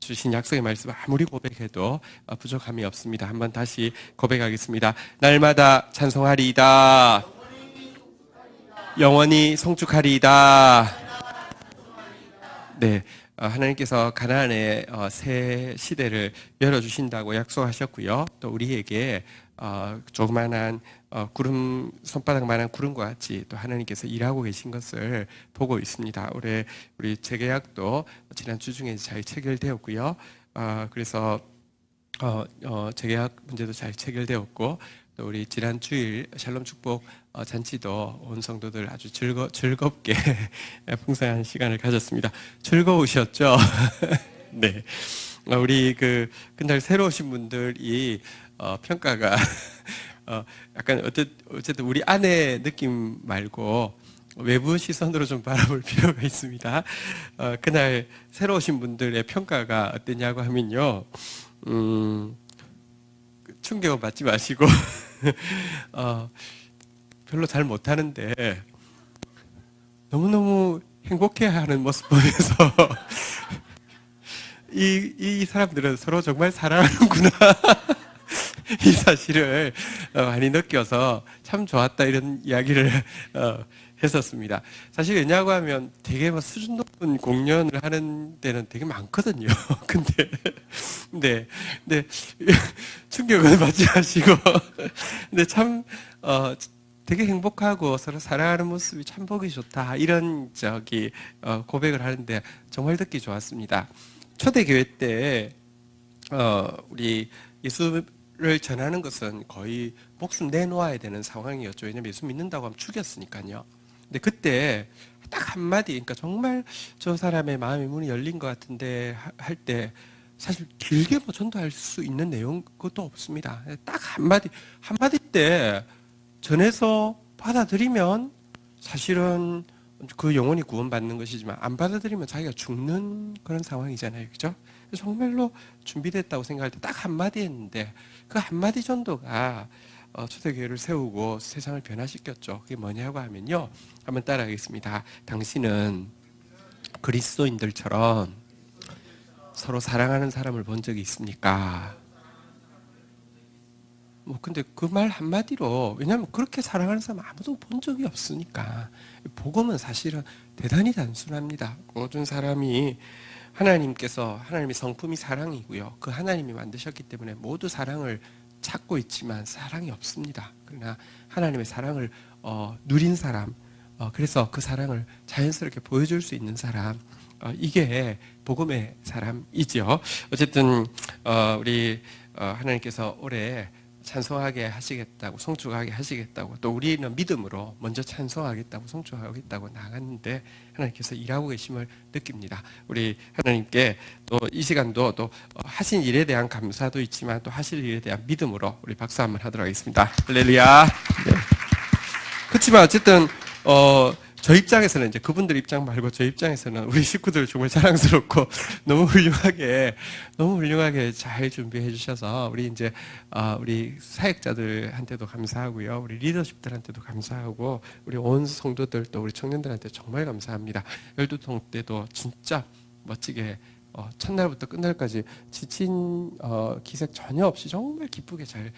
주신 약속의 말씀 아무리 고백해도 부족함이 없습니다. 한번 다시 고백하겠습니다. 날마다 찬송하리이다. 영원히 송축하리이다. 네, 하나님께서 가나안의 새 시대를 열어주신다고 약속하셨고요. 또 우리에게 조그만한 구름, 손바닥만한 구름과 같이 또 하나님께서 일하고 계신 것을 보고 있습니다. 올해 우리 재계약도 지난 주 중에 잘 체결되었고요. 그래서 재계약 문제도 잘 체결되었고, 또 우리 지난 주일 샬롬 축복 잔치도 온 성도들 아주 즐겁게 풍성한 시간을 가졌습니다. 즐거우셨죠? 네. 우리 그날 새로 오신 분들이 평가가 약간 어쨌든 우리 안의 느낌 말고 외부 시선으로 좀 바라볼 필요가 있습니다. 그날 새로 오신 분들의 평가가 어땠냐고 하면요, 충격을 받지 마시고 별로 잘 못하는데 너무너무 행복해하는 모습 보면서 이 사람들은 서로 정말 사랑하는구나 이 사실을 많이 느껴서 참 좋았다, 이런 이야기를 했었습니다. 사실 왜냐고 하면 되게 수준 높은 공연을 하는 데는 되게 많거든요. 근데 충격을 받지 마시고 근데 참 되게 행복하고 서로 사랑하는 모습이 참 보기 좋다, 이런 고백을 하는데 정말 듣기 좋았습니다. 초대교회 때 우리 예수를 전하는 것은 거의 목숨 내놓아야 되는 상황이었죠. 왜냐면 예수 믿는다고 하면 죽였으니까요. 근데 그때 딱 한마디, 그러니까 정말 저 사람의 마음의 문이 열린 것 같은데 할 때 사실 길게 전도할 수 있는 내용 그것도 없습니다. 딱 한마디 때 전해서 받아들이면 사실은 그 영혼이 구원받는 것이지만, 안 받아들이면 자기가 죽는 그런 상황이잖아요. 그죠? 정말로 준비됐다고 생각할 때 딱 한마디 했는데, 그 한마디 전도가 초대교회를 세우고 세상을 변화시켰죠. 그게 뭐냐고 하면요, 한번 따라하겠습니다. 당신은 그리스도인들처럼 서로 사랑하는 사람을 본 적이 있습니까? 근데 그 말 한마디로, 왜냐하면 그렇게 사랑하는 사람 아무도 본 적이 없으니까. 복음은 사실은 대단히 단순합니다. 모든 사람이 하나님의 성품이 사랑이고요. 그 하나님이 만드셨기 때문에 모두 사랑을 찾고 있지만 사랑이 없습니다. 그러나 하나님의 사랑을 누린 사람, 그래서 그 사랑을 자연스럽게 보여줄 수 있는 사람, 이게 복음의 사람이죠. 어쨌든 우리 하나님께서 올해 찬송하게 하시겠다고, 송축하게 하시겠다고, 또 우리는 믿음으로 먼저 찬송하겠다고, 송축하겠다고 나갔는데 하나님께서 일하고 계심을 느낍니다. 우리 하나님께 또 이 시간도 또 하신 일에 대한 감사도 있지만 또 하실 일에 대한 믿음으로 우리 박수 한번 하도록 하겠습니다. 할렐루야. 네. 그렇지만 어쨌든 저 입장에서는, 이제 그분들 입장 말고 저 입장에서는 우리 식구들 정말 자랑스럽고 너무 훌륭하게 잘 준비해 주셔서 우리 이제 우리 사역자들한테도 감사하고요, 우리 리더십들한테도 감사하고, 우리 온 성도들, 또 우리 청년들한테 정말 감사합니다. 열두통 때도 진짜 멋지게 첫날부터 끝날까지 지친 기색 전혀 없이 정말 기쁘게 잘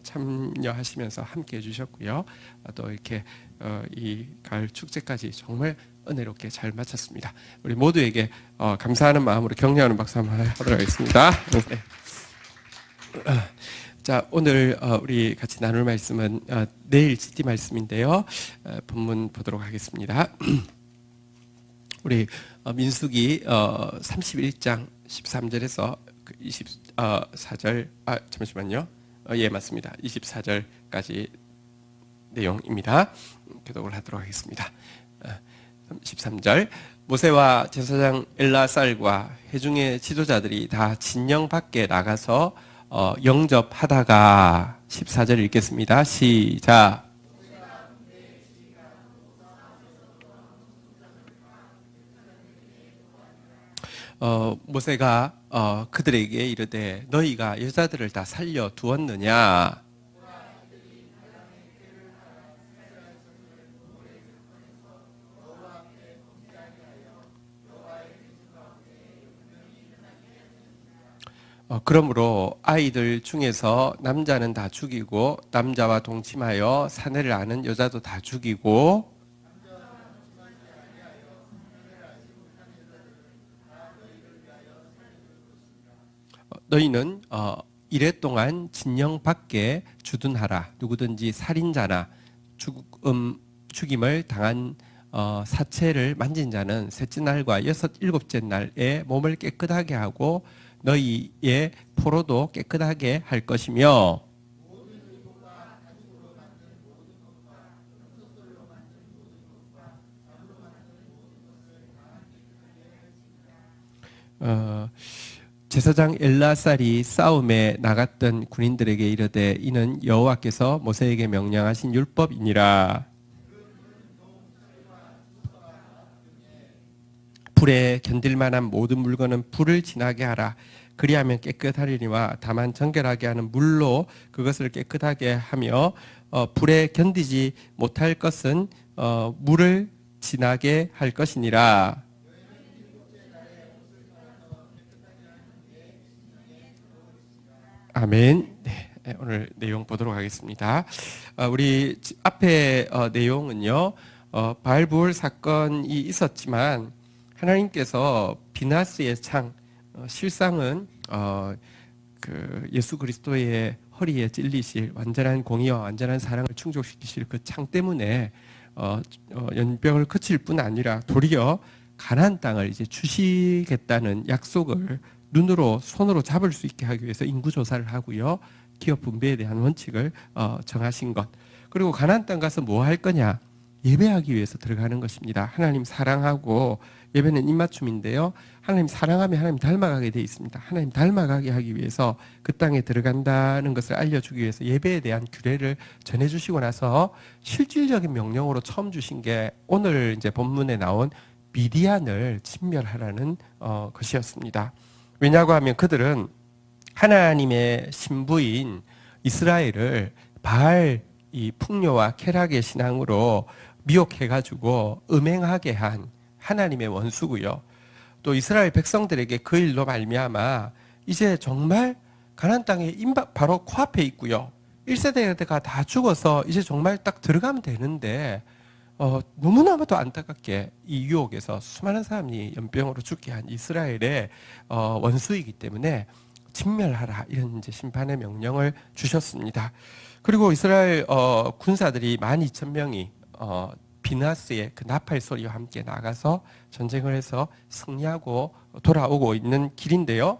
참여하시면서 함께 해주셨고요. 또 이렇게 이 가을 축제까지 정말 은혜롭게 잘 마쳤습니다. 우리 모두에게 감사하는 마음으로 격려하는 박수 한번 하도록 하겠습니다. 네. 자, 오늘 우리 같이 나눌 말씀은 내일 GT 말씀인데요. 본문 보도록 하겠습니다. 우리 민수기 31장 13절에서 24절, 잠시만요. 예, 맞습니다. 24절까지 내용입니다. 교독을 하도록 하겠습니다. 13절, 모세와 제사장 엘라살과 회중의 지도자들이 다 진영 밖에 나가서 영접하다가, 14절 읽겠습니다. 시작. 모세가 그들에게 이르되 너희가 여자들을 다 살려 두었느냐? 그러므로 아이들 중에서 남자는 다 죽이고 남자와 동침하여 사내를 아는 여자도 다 죽이고 너희는 이래 동안 진영 밖에 주둔하라. 누구든지 살인자나 죽임을 당한 사체를 만진 자는 셋째 날과 일곱째 날에 몸을 깨끗하게 하고 너희의 포로도 깨끗하게 할 것이며 제사장 엘라살이 싸움에 나갔던 군인들에게 이르되 이는 여호와께서 모세에게 명령하신 율법이니라. 불에 견딜 만한 모든 물건은 불을 지나게 하라. 그리하면 깨끗하리니와 다만 정결하게 하는 물로 그것을 깨끗하게 하며 불에 견디지 못할 것은 물을 지나게 할 것이니라. 아멘. 네, 오늘 내용 보도록 하겠습니다. 우리 앞에 내용은요, 바알부올 사건이 있었지만 하나님께서 비나스의 창, 실상은 그 예수 그리스도의 허리에 찔리실 완전한 공의와 완전한 사랑을 충족시키실 그 창 때문에 연병을 그칠 뿐 아니라 도리어 가나안 땅을 이제 주시겠다는 약속을 눈으로 손으로 잡을 수 있게 하기 위해서 인구 조사를 하고요, 기업 분배에 대한 원칙을 정하신 것. 그리고 가나안 땅 가서 뭐 할 거냐? 예배하기 위해서 들어가는 것입니다. 하나님 사랑하고 예배는 입맞춤인데요. 하나님 사랑하면 하나님 닮아가게 돼 있습니다. 하나님 닮아가게 하기 위해서 그 땅에 들어간다는 것을 알려주기 위해서 예배에 대한 규례를 전해주시고 나서 실질적인 명령으로 처음 주신 게 오늘 이제 본문에 나온 미디안을 진멸하라는 것이었습니다. 왜냐고 하면 그들은 하나님의 신부인 이스라엘을 바알 이 풍요와 쾌락의 신앙으로 미혹해가지고 음행하게 한 하나님의 원수고요. 또 이스라엘 백성들에게 그 일로 말미암아 이제 정말 가나안 땅에 바로 코앞에 있고요. 1세대가 다 죽어서 이제 정말 딱 들어가면 되는데 너무나도 안타깝게 이 유혹에서 수많은 사람이 연병으로 죽게 한 이스라엘의 원수이기 때문에 진멸하라, 이런 이제 심판의 명령을 주셨습니다. 그리고 이스라엘 군사들이 12,000명이 비나스의 그 나팔 소리와 함께 나가서 전쟁을 해서 승리하고 돌아오고 있는 길인데요.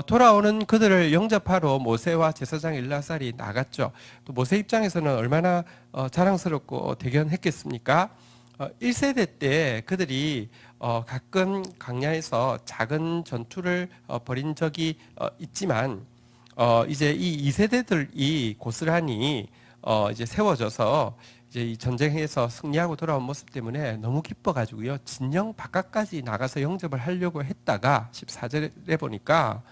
돌아오는 그들을 영접하러 모세와 제사장 엘라살이 나갔죠. 또 모세 입장에서는 얼마나 자랑스럽고 대견했겠습니까? 1세대 때 그들이 가끔 광야에서 작은 전투를 벌인 적이 있지만 이제 이 2세대들이 고스란히 이제 세워져서 이제 이 전쟁에서 승리하고 돌아온 모습 때문에 너무 기뻐가지고요, 진영 바깥까지 나가서 영접을 하려고 했다가 14절에 보니까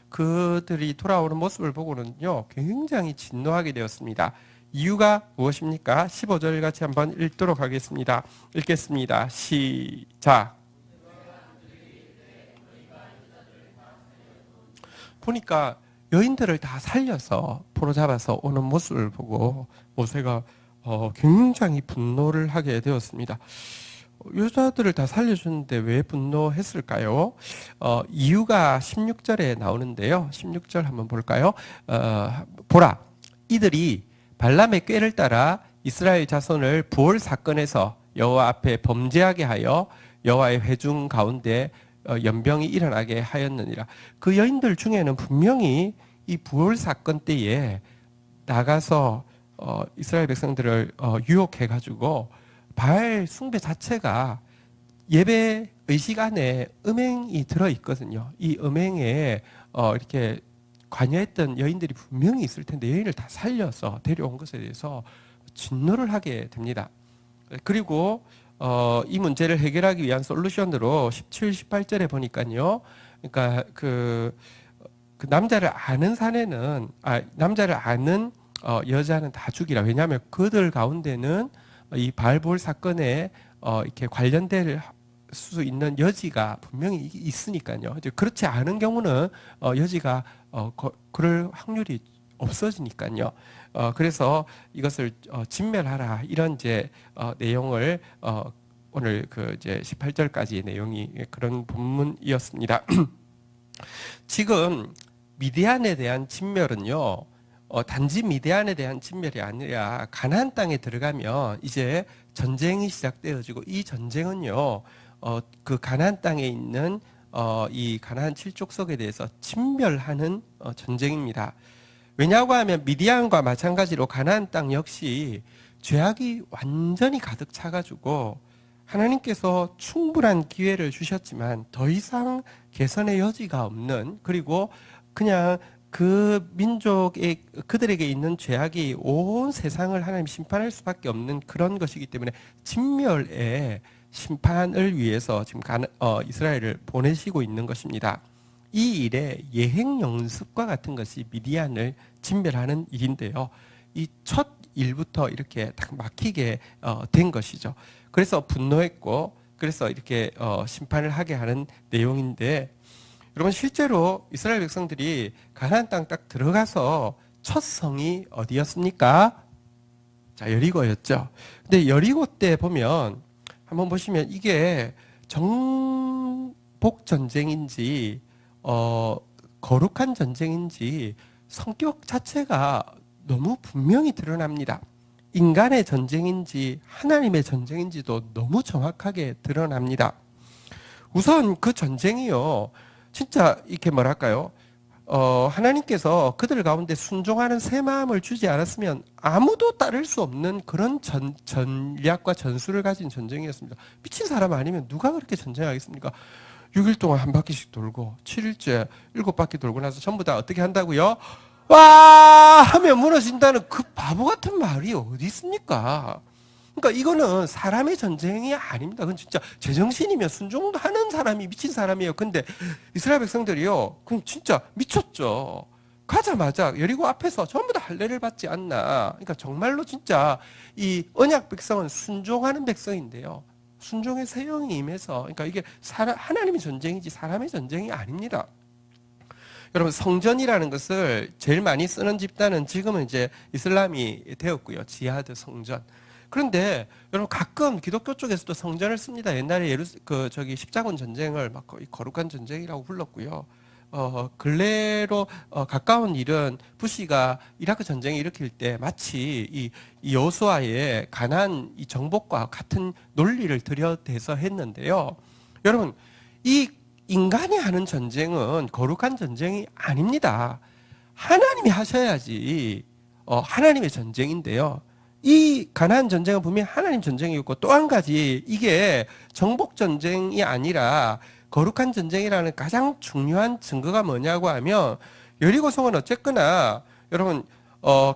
그들이 돌아오는 모습을 보고는요 굉장히 진노하게 되었습니다. 이유가 무엇입니까? 15절 같이 한번 읽도록 하겠습니다. 읽겠습니다. 시작. 보니까 여인들을 다 살려서 포로 잡아서 오는 모습을 보고 모세가 굉장히 분노를 하게 되었습니다. 여자들을 다 살려주는데 왜 분노했을까요? 이유가 16절에 나오는데요. 16절 한번 볼까요? 보라, 이들이 발람의 꾀를 따라 이스라엘 자손을 부올 사건에서 여호와 앞에 범죄하게 하여 여호와의 회중 가운데 연병이 일어나게 하였느니라. 그 여인들 중에는 분명히 이 부올 사건 때에 나가서 이스라엘 백성들을 유혹해가지고 바알 숭배 자체가 예배 의식 안에 음행이 들어있거든요. 이 음행에 이렇게 관여했던 여인들이 분명히 있을 텐데 여인을 다 살려서 데려온 것에 대해서 진노를 하게 됩니다. 그리고 이 문제를 해결하기 위한 솔루션으로 17, 18절에 보니까요, 그러니까 그 남자를 아는 사내는 남자를 아는 여자는 다 죽이라. 왜냐하면 그들 가운데는 이 바알볼 사건에 이렇게 관련될 수 있는 여지가 분명히 있으니까요. 이제 그렇지 않은 경우는 여지가 그럴 확률이 없어지니까요. 그래서 이것을 진멸하라 이런 이제 내용을 오늘 그 이제 18절까지의 내용이 그런 본문이었습니다. 지금 미디안에 대한 진멸은요, 단지 미디안에 대한 진멸이 아니라 가나안 땅에 들어가면 이제 전쟁이 시작되어지고 이 전쟁은요, 그 가나안 땅에 있는 이 가나안 칠족속에 대해서 진멸하는 전쟁입니다. 왜냐고 하면 미디안과 마찬가지로 가나안 땅 역시 죄악이 완전히 가득 차가지고 하나님께서 충분한 기회를 주셨지만 더 이상 개선의 여지가 없는, 그리고 그냥 그 민족의 그들에게 있는 죄악이 온 세상을 하나님 심판할 수밖에 없는 그런 것이기 때문에 진멸의 심판을 위해서 지금 이스라엘을 보내시고 있는 것입니다. 이 일의 예행 연습과 같은 것이 미디안을 진멸하는 일인데요. 이 첫 일부터 이렇게 딱 막히게 된 것이죠. 그래서 분노했고, 그래서 이렇게 심판을 하게 하는 내용인데, 여러분 실제로 이스라엘 백성들이 가나안 땅 딱 들어가서 첫 성이 어디였습니까? 자, 여리고였죠. 근데 여리고 때 보면 한번 보시면 이게 정복 전쟁인지 거룩한 전쟁인지 성격 자체가 너무 분명히 드러납니다. 인간의 전쟁인지 하나님의 전쟁인지도 너무 정확하게 드러납니다. 우선 그 전쟁이요, 진짜 이렇게 뭐랄까요? 하나님께서 그들 가운데 순종하는 새 마음을 주지 않았으면 아무도 따를 수 없는 그런 전략과 전술을 가진 전쟁이었습니다. 미친 사람 아니면 누가 그렇게 전쟁하겠습니까? 6일 동안 한 바퀴씩 돌고 7일째 7바퀴 돌고 나서 전부 다 어떻게 한다고요? 와 하면 무너진다는 그 바보 같은 말이 어디 있습니까? 그러니까 이거는 사람의 전쟁이 아닙니다. 그건 진짜 제정신이면 순종도 하는 사람이 미친 사람이에요. 근데 이스라엘 백성들이요, 그럼 진짜 미쳤죠. 가자마자 여리고 앞에서 전부 다 할례를 받지 않나. 그러니까 정말로 진짜 이 언약 백성은 순종하는 백성인데요, 순종의 세형이 임해서, 그러니까 이게 하나님의 전쟁이지 사람의 전쟁이 아닙니다. 여러분 성전이라는 것을 제일 많이 쓰는 집단은 지금은 이제 이슬람이 되었고요. 지하드 성전. 그런데 여러분 가끔 기독교 쪽에서도 성전을 씁니다. 옛날에 십자군 전쟁을 막 거의 거룩한 전쟁이라고 불렀고요. 근래로 가까운 일은 부시가 이라크 전쟁을 일으킬 때 마치 이 여호수아의 가나안 이 정복과 같은 논리를 들여대서 했는데요. 여러분 이 인간이 하는 전쟁은 거룩한 전쟁이 아닙니다. 하나님이 하셔야지 하나님의 전쟁인데요. 이 가나안 전쟁은 분명히 하나님 전쟁이었고, 또 한 가지 이게 정복 전쟁이 아니라 거룩한 전쟁이라는 가장 중요한 증거가 뭐냐고 하면, 여리고성은 어쨌거나 여러분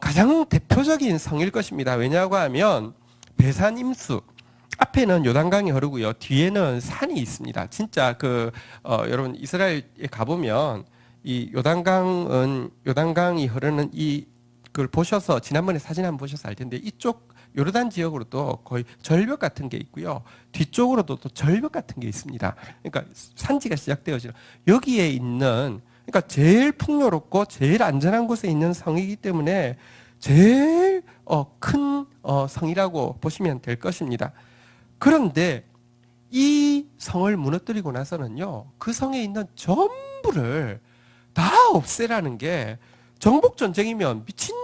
가장 대표적인 성일 것입니다. 왜냐고 하면 배산 임수, 앞에는 요단강이 흐르고요, 뒤에는 산이 있습니다. 진짜 여러분 이스라엘에 가보면 이 요단강이 흐르는 그걸 보셔서, 지난번에 사진 한번 보셔서 알 텐데, 이쪽 요르단 지역으로도 거의 절벽 같은 게 있고요, 뒤쪽으로도 또 절벽 같은 게 있습니다. 그러니까 산지가 시작되어지는 여기에 있는, 그러니까 제일 풍요롭고 제일 안전한 곳에 있는 성이기 때문에 제일 큰 성이라고 보시면 될 것입니다. 그런데 이 성을 무너뜨리고 나서는요, 그 성에 있는 전부를 다 없애라는 게, 정복 전쟁이면 미친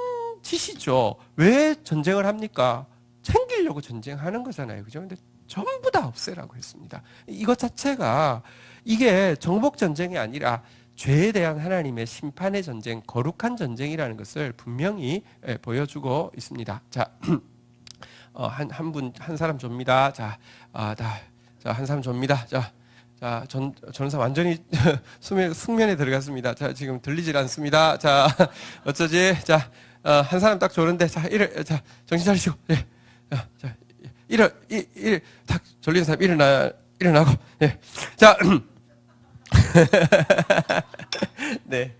짓이죠. 왜 전쟁을 합니까? 챙기려고 전쟁하는 거잖아요. 그죠? 근데 전부 다 없애라고 했습니다. 이것 자체가 이게 정복 전쟁이 아니라 죄에 대한 하나님의 심판의 전쟁, 거룩한 전쟁이라는 것을 분명히 보여주고 있습니다. 자, 한 사람 줍니다. 자, 한 사람 줍니다. 자, 전사 완전히 숙면에 들어갔습니다. 자, 지금 들리질 않습니다. 자, 어쩌지? 자, 한 사람 딱 조는데, 자, 정신 차리시고, 예. 자, 딱 졸린 사람 일어나고, 예. 자, 네.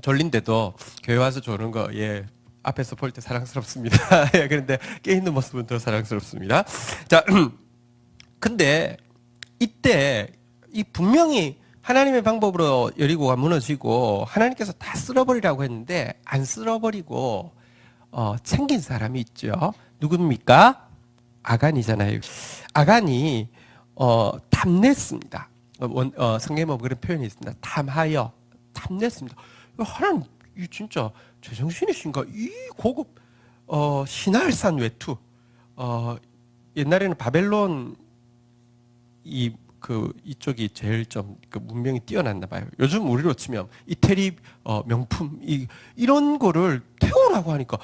졸린데도 교회 와서 조는 거, 예. 앞에서 볼 때 사랑스럽습니다. 예, 그런데 깨 있는 모습은 더 사랑스럽습니다. 자, 근데 이때 이 분명히 하나님의 방법으로 여리고가 무너지고 하나님께서 다 쓸어버리라고 했는데 안 쓸어버리고 챙긴 사람이 있죠. 누굽니까? 아간이잖아요. 아간이 탐냈습니다. 성경에 뭐 그런 표현이 있습니다. 탐냈습니다. 하나님 이 진짜 제정신이신가? 이 고급 신할산 외투. 옛날에는 바벨론 이쪽이 제일 좀 그 문명이 뛰어났나 봐요. 요즘 우리로 치면 이태리 명품 이런 거를 태우라고 하니까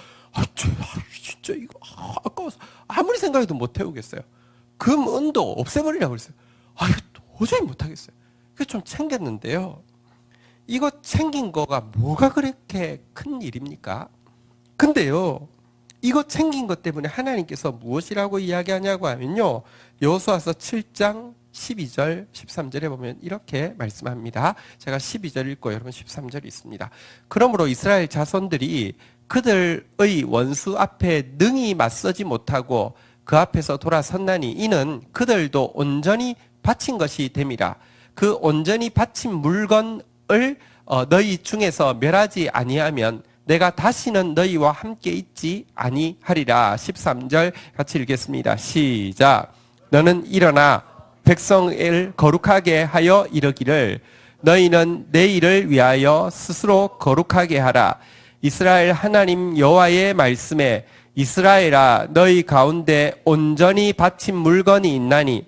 진짜 이거 아까워서 아무리 생각해도 못 태우겠어요. 금 은도 없애버리라고 그랬어요. 이거 도저히 못 하겠어요. 그래서 좀 챙겼는데요. 이거 챙긴 거가 뭐가 그렇게 큰 일입니까? 근데요, 이거 챙긴 것 때문에 하나님께서 무엇이라고 이야기하냐고 하면요, 여호수아서 7장 12절, 13절에 보면 이렇게 말씀합니다. 제가 12절 읽고 여러분 13절 있습니다. 그러므로 이스라엘 자손들이 그들의 원수 앞에 능히 맞서지 못하고 그 앞에서 돌아섰나니 이는 그들도 온전히 바친 것이 됨이라. 그 온전히 바친 물건을 너희 중에서 멸하지 아니하면 내가 다시는 너희와 함께 있지 아니하리라. 13절 같이 읽겠습니다. 시작. 너는 일어나 백성을 거룩하게 하여 이르기를 너희는 내 일을 위하여 스스로 거룩하게 하라. 이스라엘 하나님 여호와의 말씀에 이스라엘아 너희 가운데 온전히 바친 물건이 있나니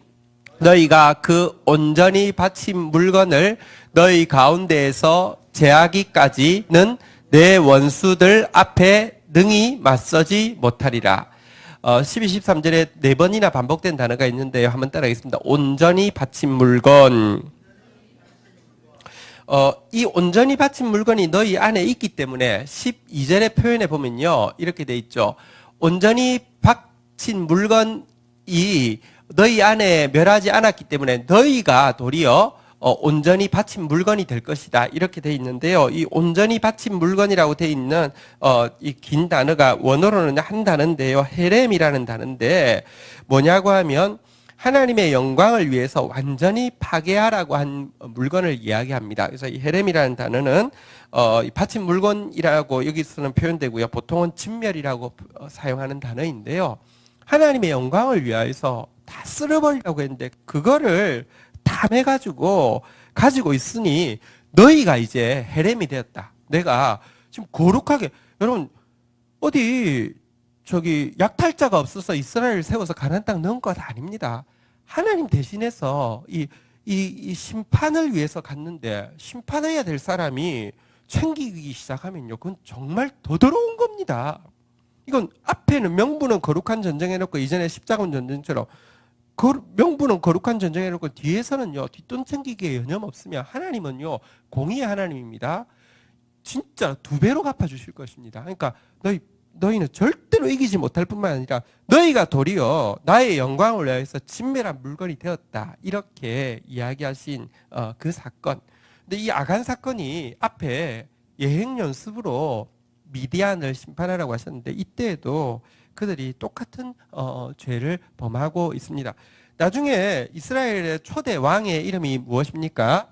너희가 그 온전히 바친 물건을 너희 가운데에서 제하기까지는 내 원수들 앞에 능히 맞서지 못하리라. 12, 13절에 4번이나 반복된 단어가 있는데요. 한번 따라하겠습니다. 온전히 바친 물건. 이 온전히 바친 물건이 너희 안에 있기 때문에 12절의 표현에 보면요. 이렇게 돼 있죠. 온전히 바친 물건이 너희 안에 멸하지 않았기 때문에 너희가 도리어 온전히 바친 물건이 될 것이다. 이렇게 돼 있는데요. 이 온전히 바친 물건이라고 돼 있는 이 긴 단어가 원어로는 한 단어인데요. 헤렘이라는 단어인데 뭐냐고 하면 하나님의 영광을 위해서 완전히 파괴하라고 한 물건을 이야기합니다. 그래서 이 헤렘이라는 단어는 바친 물건이라고 여기서는 표현되고요. 보통은 진멸이라고 사용하는 단어인데요. 하나님의 영광을 위해서 다 쓸어버리라고 했는데 그거를 탐해가지고 가지고 있으니 너희가 이제 헤렘이 되었다. 내가 지금 거룩하게 여러분 어디 약탈자가 없어서 이스라엘을 세워서 가나안 땅 넣은 것 아닙니다. 하나님 대신해서 이 심판을 위해서 갔는데 심판해야 될 사람이 챙기기 시작하면요, 그건 정말 더더러운 겁니다. 이건 앞에는 명분은 거룩한 전쟁 해놓고 이전에 십자군 전쟁처럼 명분은 거룩한 전쟁 해놓고 뒤에서는요 뒷돈 챙기기에 여념 없으면 하나님은요 공의의 하나님입니다. 진짜 2배로 갚아주실 것입니다. 그러니까 너희는 절대로 이기지 못할 뿐만 아니라 너희가 도리어 나의 영광을 위해서 진멸한 물건이 되었다. 이렇게 이야기하신 그 사건. 근데 이 아간 사건이 앞에 예행 연습으로 미디안을 심판하라고 하셨는데 이때에도 그들이 똑같은 죄를 범하고 있습니다. 나중에 이스라엘의 초대 왕의 이름이 무엇입니까?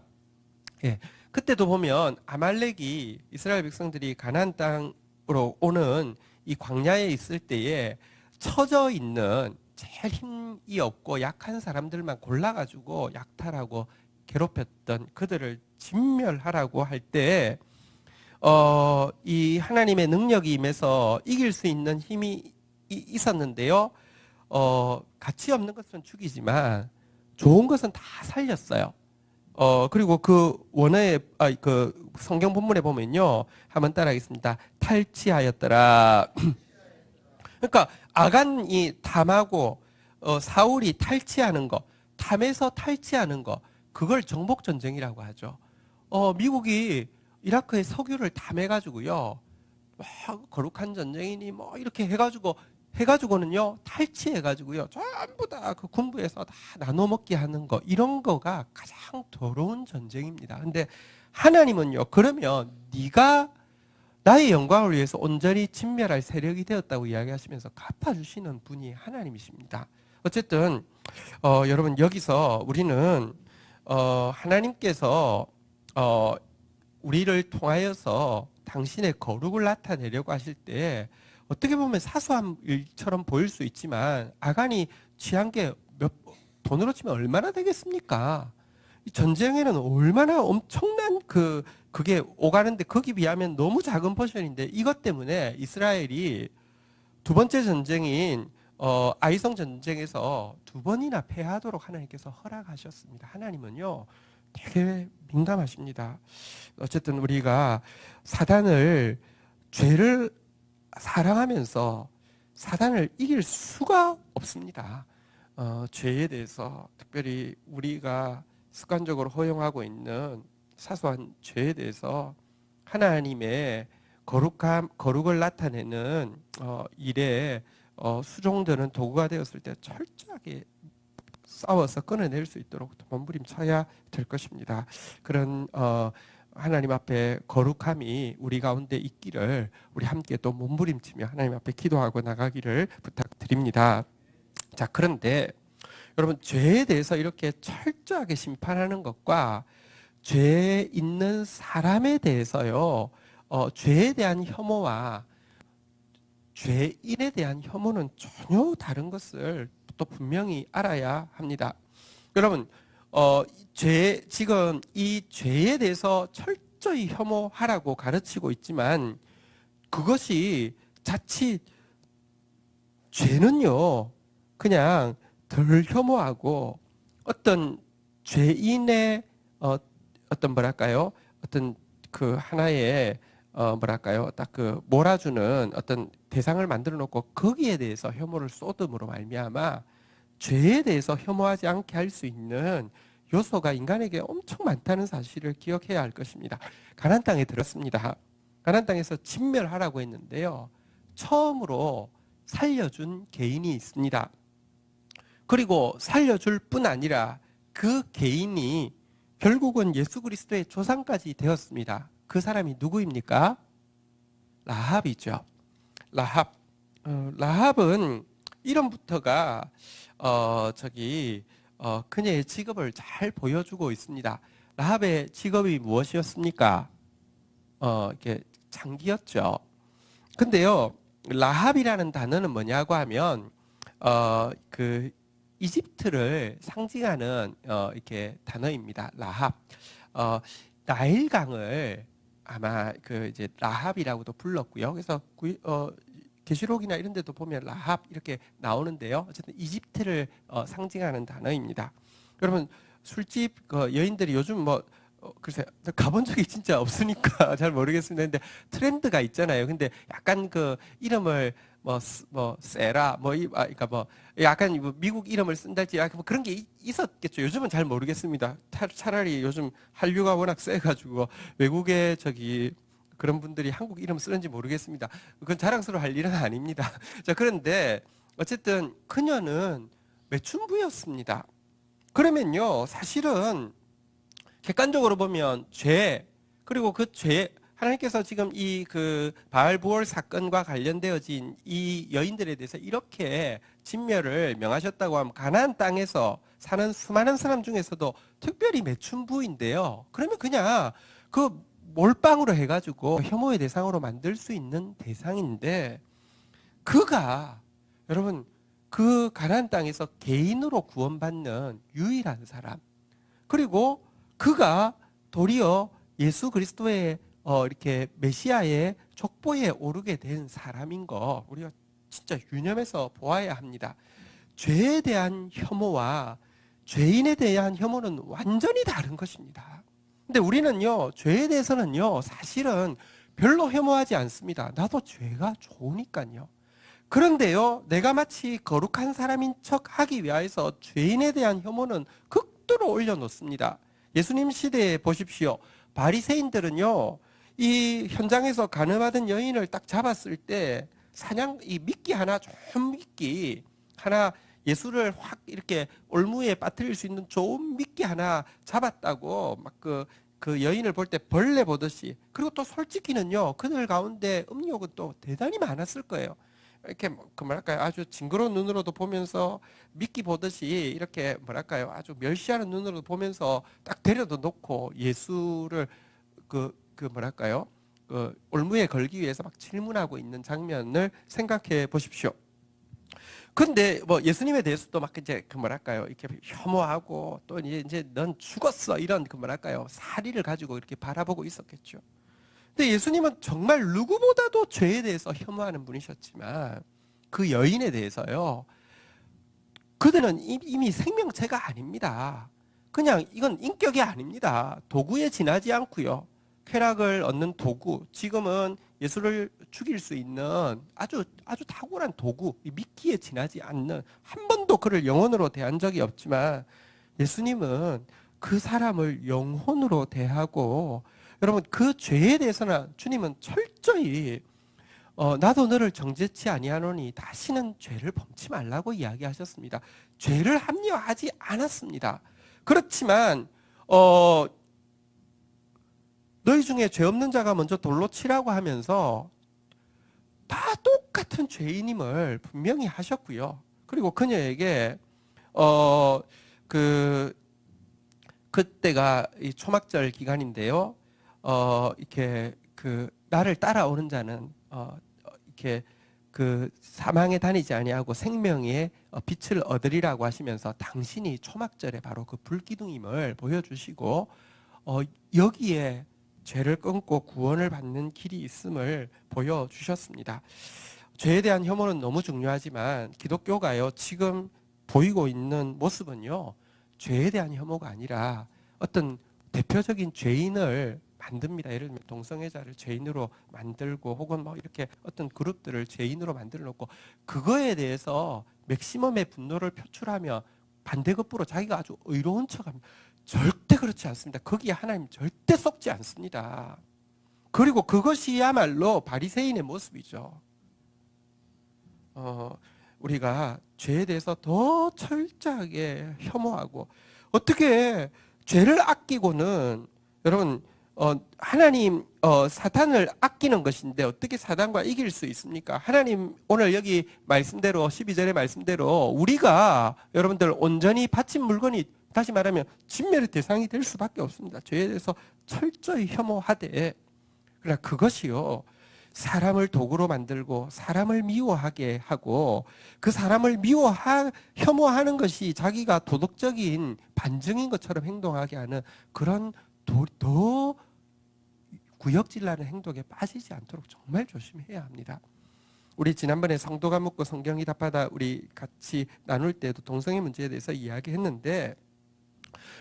예, 그때도 보면 아말렉이 이스라엘 백성들이 가나안 땅으로 오는 이 광야에 있을 때에 처져 있는 제일 힘이 없고 약한 사람들만 골라가지고 약탈하고 괴롭혔던 그들을 진멸하라고 할 때 이 하나님의 능력이 임해서 이길 수 있는 힘이 있었는데요. 가치 없는 것은 죽이지만 좋은 것은 다 살렸어요. 그리고 그 원어의 그 성경 본문에 보면요. 한번 따라하겠습니다. 탈취하였더라. 그러니까 아간이 탐하고 사울이 탈취하는 거, 탐에서 탈취하는 거, 그걸 정복 전쟁이라고 하죠. 미국이 이라크의 석유를 탐해가지고요. 거룩한 전쟁이니 뭐 이렇게 해가지고는요 탈취해가지고요 전부 다 그 군부에서 다 나눠 먹게 하는 거, 이런 거가 가장 더러운 전쟁입니다. 근데 하나님은요 그러면 네가 나의 영광을 위해서 온전히 진멸할 세력이 되었다고 이야기하시면서 갚아주시는 분이 하나님이십니다. 어쨌든 여러분 여기서 우리는 하나님께서 우리를 통하여서 당신의 거룩을 나타내려고 하실 때 어떻게 보면 사소한 일처럼 보일 수 있지만 아간이 취한 게 돈으로 치면 얼마나 되겠습니까? 이 전쟁에는 얼마나 엄청난 그게 오가는데 거기 비하면 너무 작은 포션인데 이것 때문에 이스라엘이 두 번째 전쟁인 아이성 전쟁에서 두 번이나 패하도록 하나님께서 허락하셨습니다. 하나님은요 되게 민감하십니다. 어쨌든 우리가 사단을 죄를 사랑하면서 사단을 이길 수가 없습니다. 죄에 대해서 특별히 우리가 습관적으로 허용하고 있는 사소한 죄에 대해서 하나님의 거룩을 나타내는 일에 수종드는 도구가 되었을 때 철저하게 싸워서 끊어낼 수 있도록 몸부림쳐야 될 것입니다. 그런 하나님 앞에 거룩함이 우리 가운데 있기를 우리 함께 또 몸부림치며 하나님 앞에 기도하고 나가기를 부탁드립니다. 자, 그런데 여러분 죄에 대해서 이렇게 철저하게 심판하는 것과 죄에 있는 사람에 대해서요 죄에 대한 혐오와 죄인에 대한 혐오는 전혀 다른 것을 또 분명히 알아야 합니다. 여러분 지금 이 죄에 대해서 철저히 혐오하라고 가르치고 있지만 그것이 자칫 죄는요 그냥 덜 혐오하고 어떤 죄인의 어떤 뭐랄까요 어떤 그 하나의 뭐랄까요 딱 그 몰아주는 어떤 대상을 만들어 놓고 거기에 대해서 혐오를 쏟음으로 말미암아 죄에 대해서 혐오하지 않게 할 수 있는 요소가 인간에게 엄청 많다는 사실을 기억해야 할 것입니다. 가나안 땅에 들었습니다. 가나안 땅에서 진멸하라고 했는데요. 처음으로 살려준 개인이 있습니다. 그리고 살려줄 뿐 아니라 그 개인이 결국은 예수 그리스도의 조상까지 되었습니다. 그 사람이 누구입니까? 라합이죠. 라합. 라합은 이름부터가 그녀의 직업을 잘 보여주고 있습니다. 라합의 직업이 무엇이었습니까? 이렇게 장기였죠. 근데요, 라합이라는 단어는 뭐냐고 하면 그 이집트를 상징하는 이렇게 단어입니다. 라합. 나일강을 아마 그 이제 라합이라고도 불렀고요. 그래서 계시록이나 이런 데도 보면 라합 이렇게 나오는데요. 어쨌든 이집트를 상징하는 단어입니다. 여러분 술집 여인들이 요즘 글쎄 가본 적이 진짜 없으니까 잘 모르겠습니다. 근데 트렌드가 있잖아요. 근데 약간 그 이름을 세라 그러니까 약간 미국 이름을 쓴달지 약간 그런 게 있었겠죠. 요즘은 잘 모르겠습니다. 차라리 요즘 한류가 워낙 세가지고 외국에 그런 분들이 한국 이름 쓰는지 모르겠습니다. 그건 자랑스러워할 일은 아닙니다. 자, 그런데 어쨌든 그녀는 매춘부였습니다. 그러면요, 사실은 객관적으로 보면 죄, 그리고 그 죄, 하나님께서 지금 이 그 바알부올 사건과 관련되어진 이 여인들에 대해서 이렇게 진멸을 명하셨다고 하면 가나안 땅에서 사는 수많은 사람 중에서도 특별히 매춘부인데요. 그러면 그냥 그 몰빵으로 해가지고 혐오의 대상으로 만들 수 있는 대상인데 그가 여러분 그 가나안 땅에서 개인으로 구원받는 유일한 사람 그리고 그가 도리어 예수 그리스도의 이렇게 메시아의 족보에 오르게 된 사람인 거 우리가 진짜 유념해서 보아야 합니다. 죄에 대한 혐오와 죄인에 대한 혐오는 완전히 다른 것입니다. 근데 우리는요, 죄에 대해서는요, 사실은 별로 혐오하지 않습니다. 나도 죄가 좋으니까요. 그런데요, 내가 마치 거룩한 사람인 척 하기 위해서 죄인에 대한 혐오는 극도로 올려놓습니다. 예수님 시대에 보십시오. 바리새인들은요, 이 현장에서 간음하던 여인을 딱 잡았을 때 이 미끼 하나, 좋은 미끼 하나 예수를 확 이렇게 올무에 빠뜨릴 수 있는 좋은 미끼 하나 잡았다고 막 그 여인을 볼 때 벌레 보듯이 그리고 또 솔직히는요 그들 가운데 음욕은 또 대단히 많았을 거예요. 이렇게 그 뭐랄까요, 아주 징그러운 눈으로도 보면서 미끼 보듯이 이렇게 뭐랄까요, 아주 멸시하는 눈으로도 보면서 딱 데려도 놓고 예수를 그 뭐랄까요, 그 올무에 걸기 위해서 막 질문하고 있는 장면을 생각해 보십시오. 근데 뭐 예수님에 대해서도 막 이제 그 뭐랄까요, 이렇게 혐오하고 또 이제 넌 죽었어 이런 그 뭐랄까요, 사리를 가지고 이렇게 바라보고 있었겠죠. 근데 예수님은 정말 누구보다도 죄에 대해서 혐오하는 분이셨지만 그 여인에 대해서요, 그들은 이미 생명체가 아닙니다. 그냥 이건 인격이 아닙니다. 도구에 지나지 않고요. 쾌락을 얻는 도구, 지금은 예수를 죽일 수 있는 아주 탁월한 도구, 미끼에 지나지 않는, 한 번도 그를 영혼으로 대한 적이 없지만 예수님은 그 사람을 영혼으로 대하고, 여러분 그 죄에 대해서는 주님은 철저히 나도 너를 정죄치 아니하노니 다시는 죄를 범치 말라고 이야기하셨습니다. 죄를 합리화하지 않았습니다. 그렇지만 너희 중에 죄 없는 자가 먼저 돌로 치라고 하면서 다 똑같은 죄인임을 분명히 하셨고요. 그리고 그녀에게 그때가 이 초막절 기간인데요. 이렇게 그 나를 따라오는 자는 이렇게 그 사망에 다니지 아니하고 생명의 빛을 얻으리라고 하시면서 당신이 초막절에 바로 그 불기둥임을 보여주시고 여기에 죄를 끊고 구원을 받는 길이 있음을 보여주셨습니다. 죄에 대한 혐오는 너무 중요하지만 기독교가요, 지금 보이고 있는 모습은요, 죄에 대한 혐오가 아니라 어떤 대표적인 죄인을 만듭니다. 예를 들면 동성애자를 죄인으로 만들고, 혹은 뭐 이렇게 어떤 그룹들을 죄인으로 만들어 놓고 그거에 대해서 맥시멈의 분노를 표출하며 반대급부로 자기가 아주 의로운 척합니다. 절대 그렇지 않습니다. 거기에 하나님 절대 속지 않습니다. 그리고 그것이야말로 바리새인의 모습이죠. 우리가 죄에 대해서 더 철저하게 혐오하고, 어떻게 죄를 아끼고는, 여러분 하나님 사탄을 아끼는 것인데 어떻게 사탄과 이길 수 있습니까? 하나님 오늘 여기 말씀대로 12절의 말씀대로 우리가 여러분들 온전히 바친 물건이, 다시 말하면 진멸의 대상이 될 수밖에 없습니다. 죄에 대해서 철저히 혐오하되, 그러나 그것이요, 사람을 도구로 만들고 사람을 미워하게 하고, 그 사람을 혐오하는 것이 자기가 도덕적인 반증인 것처럼 행동하게 하는 그런 더 구역질나는 행동에 빠지지 않도록 정말 조심해야 합니다. 우리 지난번에 성도가 묻고 성경이 답하다 우리 같이 나눌 때도 동성애 문제에 대해서 이야기했는데,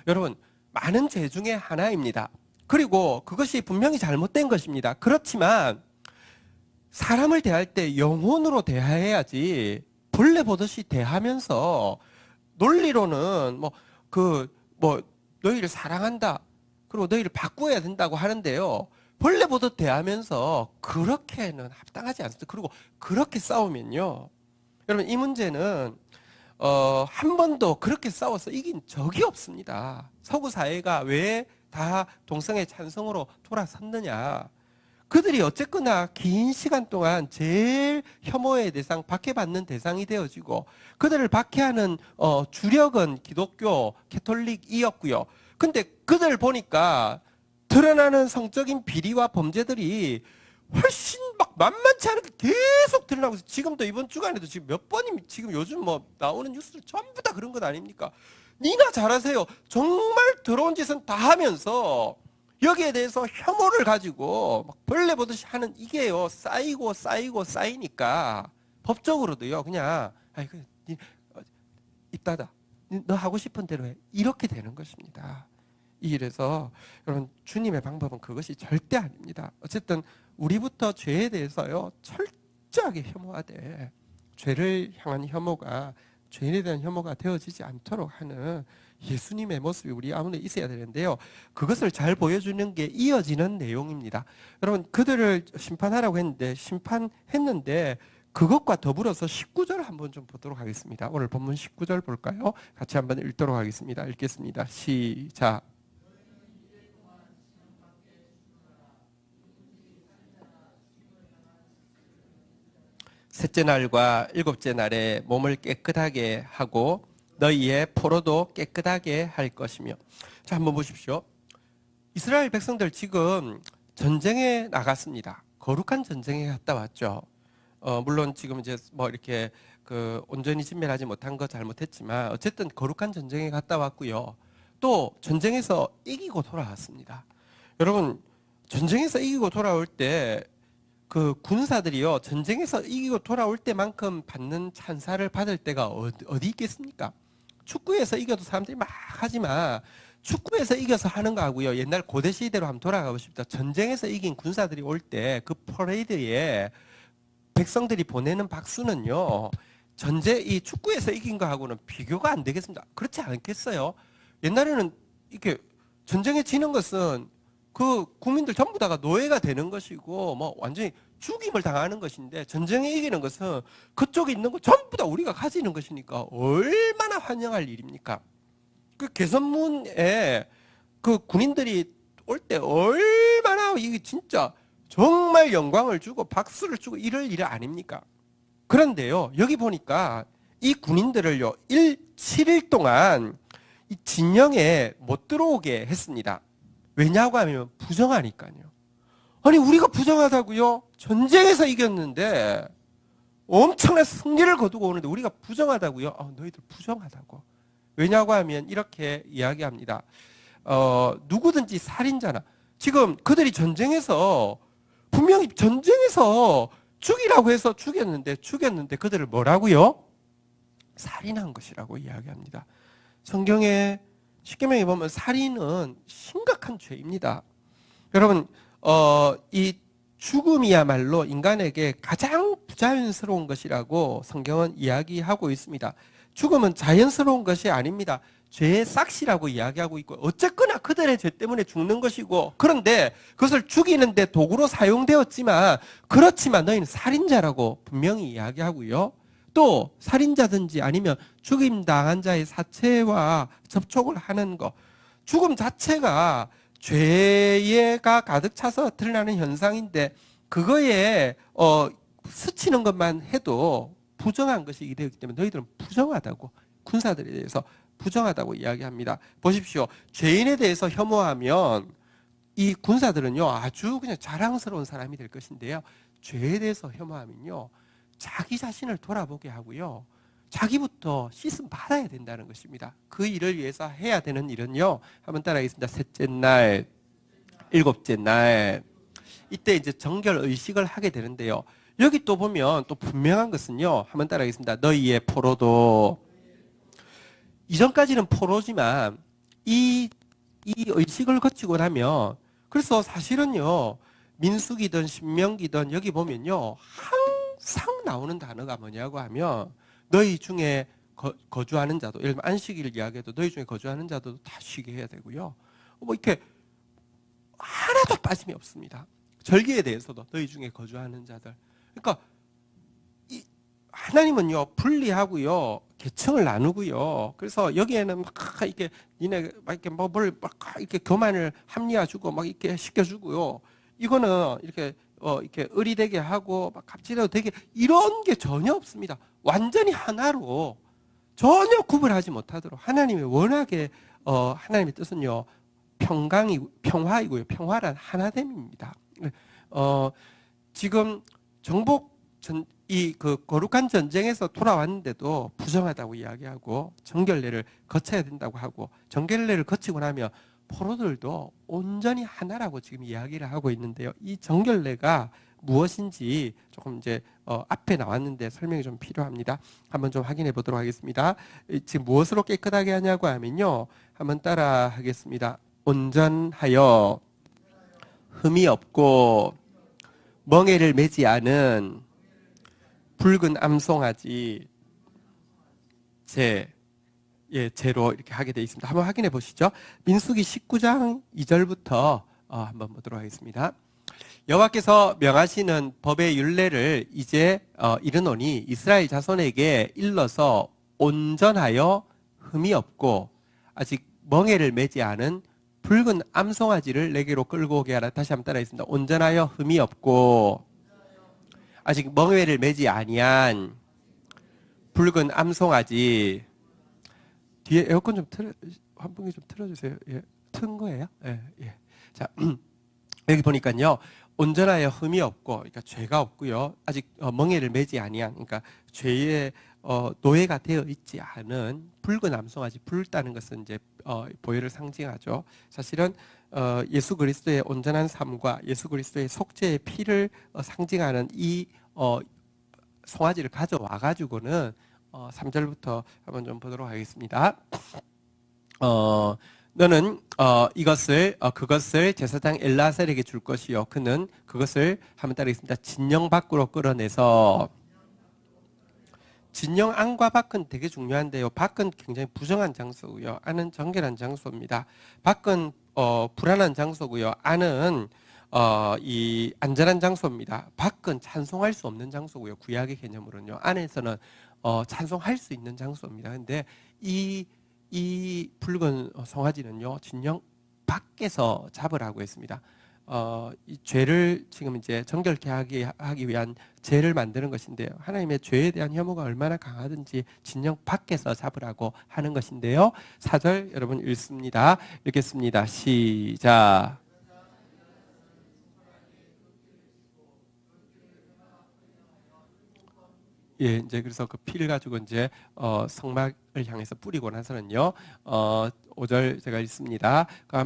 여러분 많은 죄 중에 하나입니다. 그리고 그것이 분명히 잘못된 것입니다. 그렇지만 사람을 대할 때 영혼으로 대해야지 벌레 보듯이 대하면서 논리로는 너희를 사랑한다, 그리고 너희를 바꾸어야 된다고 하는데요, 벌레 보듯 대하면서 그렇게는 합당하지 않습니다. 그리고 그렇게 싸우면요, 여러분 이 문제는 한 번도 그렇게 싸워서 이긴 적이 없습니다. 서구 사회가 왜 다 동성애 찬성으로 돌아섰느냐? 그들이 어쨌거나 긴 시간 동안 제일 혐오의 대상, 박해받는 대상이 되어지고, 그들을 박해하는 주력은 기독교, 캐톨릭이었고요. 근데 그들 보니까 드러나는 성적인 비리와 범죄들이 훨씬 막 만만치 않게 계속 드러나고 있어요. 지금도 이번 주간에도 지금 몇 번이, 지금 요즘 뭐 나오는 뉴스들 전부 다 그런 것 아닙니까? 니나 잘하세요. 정말 더러운 짓은 다 하면서 여기에 대해서 혐오를 가지고 막 벌레 보듯이 하는, 이게요, 쌓이고 쌓이니까 법적으로도요, 그냥 입 닫아, 너 하고 싶은 대로 해, 이렇게 되는 것입니다. 이래서 여러분 주님의 방법은 그것이 절대 아닙니다. 어쨌든 우리부터 죄에 대해서요 철저하게 혐오하되, 죄를 향한 혐오가 죄인에 대한 혐오가 되어지지 않도록 하는 예수님의 모습이 우리 가운데 있어야 되는데요, 그것을 잘 보여주는 게 이어지는 내용입니다. 여러분 그들을 심판하라고 했는데, 심판했는데 그것과 더불어서 19절 한번 좀 보도록 하겠습니다. 오늘 본문 19절 볼까요? 같이 한번 읽도록 하겠습니다. 읽겠습니다. 시작. 셋째 날과 일곱째 날에 몸을 깨끗하게 하고 너희의 포로도 깨끗하게 할 것이며. 자, 한번 보십시오. 이스라엘 백성들 지금 전쟁에 나갔습니다. 거룩한 전쟁에 갔다 왔죠. 물론 지금 이제 뭐 이렇게 온전히 진멸하지 못한 거 잘못했지만 어쨌든 거룩한 전쟁에 갔다 왔고요. 또 전쟁에서 이기고 돌아왔습니다. 여러분, 전쟁에서 이기고 돌아올 때 그 군사들이요, 전쟁에서 이기고 돌아올 때만큼 받는 찬사를 받을 때가 어디 있겠습니까? 축구에서 이겨도 사람들이 막 하지만 축구에서 이겨서 하는 거하고요, 옛날 고대 시대로 한번 돌아가 보십시다. 전쟁에서 이긴 군사들이 올 때 그 퍼레이드에 백성들이 보내는 박수는요, 이 축구에서 이긴 거하고는 비교가 안 되겠습니다. 그렇지 않겠어요? 옛날에는 이렇게 전쟁에 지는 것은 그 국민들 전부 다가 노예가 되는 것이고 뭐 완전히 죽임을 당하는 것인데, 전쟁에 이기는 것은 그쪽에 있는 거 전부 다 우리가 가지는 것이니까 얼마나 환영할 일입니까? 그 개선문에 그 군인들이 올 때 얼마나 이게 진짜 정말 영광을 주고 박수를 주고 이럴 일 아닙니까? 그런데요, 여기 보니까 이 군인들을요 7일 동안 이 진영에 못 들어오게 했습니다. 왜냐고 하면 부정하니까요. 아니, 우리가 부정하다고요? 전쟁에서 이겼는데 엄청난 승리를 거두고 오는데 우리가 부정하다고요? 너희들 부정하다고. 왜냐고 하면 이렇게 이야기합니다. 누구든지 살인자나, 지금 그들이 전쟁에서 분명히 전쟁에서 죽이라고 해서 죽였는데 그들을 뭐라고요? 살인한 것이라고 이야기합니다. 성경에 십계명에 보면 살인은 심각한 죄입니다. 여러분, 이 죽음이야말로 인간에게 가장 부자연스러운 것이라고 성경은 이야기하고 있습니다. 죽음은 자연스러운 것이 아닙니다. 죄의 싹시라고 이야기하고 있고, 어쨌거나 그들의 죄 때문에 죽는 것이고, 그런데 그것을 죽이는데 도구로 사용되었지만, 그렇지만 너희는 살인자라고 분명히 이야기하고요. 또 살인자든지 아니면 죽임당한 자의 사체와 접촉을 하는 것, 죽음 자체가 죄가 가득 차서 드러나는 현상인데, 그거에 스치는 것만 해도 부정한 것이 되기 때문에 너희들은 부정하다고, 군사들에 대해서 부정하다고 이야기합니다. 보십시오. 죄인에 대해서 혐오하면 이 군사들은요 아주 그냥 자랑스러운 사람이 될 것인데요, 죄에 대해서 혐오하면요 자기 자신을 돌아보게 하고요, 자기부터 씻음 받아야 된다는 것입니다. 그 일을 위해서 해야 되는 일은요, 한번 따라하겠습니다. 셋째 날, 일곱째 날, 이때 이제 정결 의식을 하게 되는데요, 여기 또 보면 또 분명한 것은요, 한번 따라하겠습니다. 너희의 포로도. 이전까지는 포로지만 이 의식을 거치고 나면, 그래서 사실은요 민수기든 신명기든 여기 보면요 항상 나오는 단어가 뭐냐고 하면, 너희 중에 거주하는 자도, 예를 들면 안식일 이야기해도 너희 중에 거주하는 자도 다 쉬게 해야 되고요, 뭐 이렇게 하나도 빠짐이 없습니다. 절기에 대해서도 너희 중에 거주하는 자들. 그러니까 하나님은요 분리하고요 계층을 나누고요, 그래서 여기에는 막 이렇게 니네 막 이렇게 뭘 막 이렇게 교만을 합리화주고 막 이렇게 시켜주고요, 이거는 이렇게 이렇게 의리되게 하고 막 갑질해도 되게, 이런 게 전혀 없습니다. 완전히 하나로 전혀 구분하지 못하도록 하나님이 워낙에 하나님의 뜻은요 평화이고요, 평화란 하나됨입니다. 지금 그 거룩한 전쟁에서 돌아왔는데도 부정하다고 이야기하고 정결례를 거쳐야 된다고 하고, 정결례를 거치고 나면 포로들도 온전히 하나라고 지금 이야기를 하고 있는데요, 이 정결례가 무엇인지 조금 이제 앞에 나왔는데 설명이 좀 필요합니다. 한번 좀 확인해 보도록 하겠습니다. 지금 무엇으로 깨끗하게 하냐고 하면요, 한번 따라 하겠습니다. 온전하여 흠이 없고 멍에를 매지 않은 붉은 암송아지 제로 이렇게 하게 되어 있습니다. 한번 확인해 보시죠. 민수기 19장 2절부터 한번 보도록 하겠습니다. 여호와께서 명하시는 법의 율례를 이제 이르노니 이스라엘 자손에게 일러서 온전하여 흠이 없고 아직 멍에를 매지 않은 붉은 암송아지를 내게로 끌고 오게 하라. 다시 한번 따라하겠습니다. 온전하여 흠이 없고 아직 멍에를 매지 아니한 붉은 암송아지. 뒤에 에어컨 좀 환풍기 좀 틀어주세요. 예, 튼 거예요? 예, 예. 자, 여기 보니까요. 온전하여 흠이 없고, 그러니까 죄가 없고요. 아직 멍에를 매지 아니한, 그러니까 죄의 노예가 되어 있지 않은 붉은 암송아지. 붉다는 것은 이제 보혈을 상징하죠. 사실은 예수 그리스도의 온전한 삶과 예수 그리스도의 속죄의 피를 상징하는 이 송아지를 가져와 가지고는 3절부터 한번 좀 보도록 하겠습니다. 너는 그것을 제사장 엘라살에게 줄 것이요 그는 그것을 한번 따르겠습니다. 진영 밖으로 끌어내서. 진영 안과 밖은 되게 중요한데요. 밖은 굉장히 부정한 장소고요. 안은 정결한 장소입니다. 밖은 불안한 장소고요. 안은 이 안전한 장소입니다. 밖은 찬송할 수 없는 장소고요. 구약의 개념으로는요. 안에서는 찬송할 수 있는 장소입니다. 근데 이 붉은 송아지는요, 진영 밖에서 잡으라고 했습니다. 이 죄를 지금 이제 정결케 하기 위한 죄를 만드는 것인데요. 하나님의 죄에 대한 혐오가 얼마나 강하든지 진영 밖에서 잡으라고 하는 것인데요. 4절 여러분 읽습니다. 읽겠습니다. 시작. 예, 이제 그래서 그 피를 가지고 이제 성막을 향해서 뿌리고 나서는요, 5절 제가 읽습니다. 그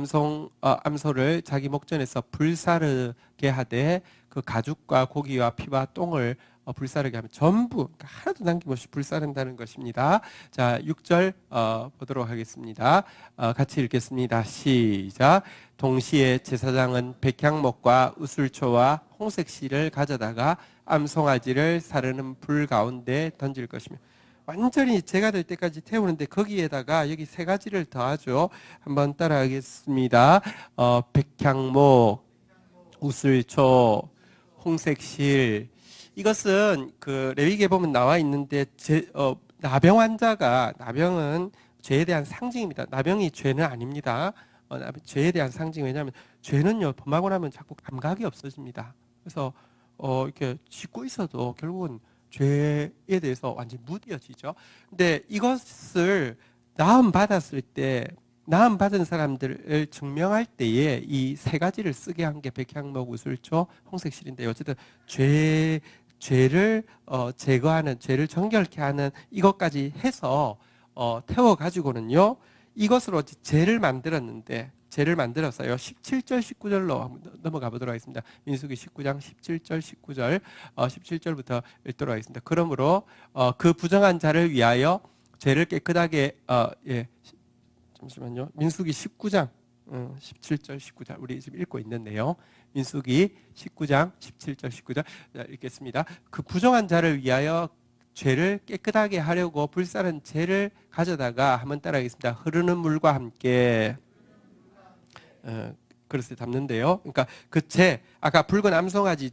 암소를 자기 목전에서 불사르게 하되 그 가죽과 고기와 피와 똥을 불사르게 하면 전부, 그러니까 하나도 남김없이 불사른다는 것입니다. 자, 6절 보도록 하겠습니다. 같이 읽겠습니다. 시작. 동시에 제사장은 백향목과 우슬초와 홍색실을 가져다가 암송아지를 사르는 불 가운데 던질 것이며, 완전히 제가 될 때까지 태우는데 거기에다가 여기 세 가지를 더하죠. 한번 따라하겠습니다. 백향목, 우슬초, 홍색실. 이것은 그 레위기에 보면 나와 있는데 나병 환자가, 나병은 죄에 대한 상징입니다. 나병이 죄는 아닙니다. 죄에 대한 상징. 왜냐하면 죄는요, 범하고 나면 자꾸 감각이 없어집니다. 그래서 이렇게 짖고 있어도 결국은 죄에 대해서 완전히 무뎌지죠. 근데 이것을 나음 받은 사람들을 증명할 때에 이 세 가지를 쓰게 한 게 백향목, 우슬초, 홍색실인데, 어쨌든 죄를 제거하는, 죄를 정결케 하는 이것까지 해서 태워 가지고는요, 이것으로 죄를 만들었어요. 17절 19절로 넘어가 보도록 하겠습니다. 민수기 19장 17절 19절 17절부터 읽도록 하겠습니다. 그러므로 그 부정한 자를 위하여 죄를 깨끗하게 잠시만요. 민수기 19장 17절 19절 우리 지금 읽고 있는 내용, 민수기 19장 17절 19절 읽겠습니다. 그 부정한 자를 위하여 죄를 깨끗하게 하려고 불사른 죄를 가져다가 한번 따라하겠습니다. 흐르는 물과 함께 그릇에 담는데요. 그러니까 그 죄, 아까 붉은 암송아지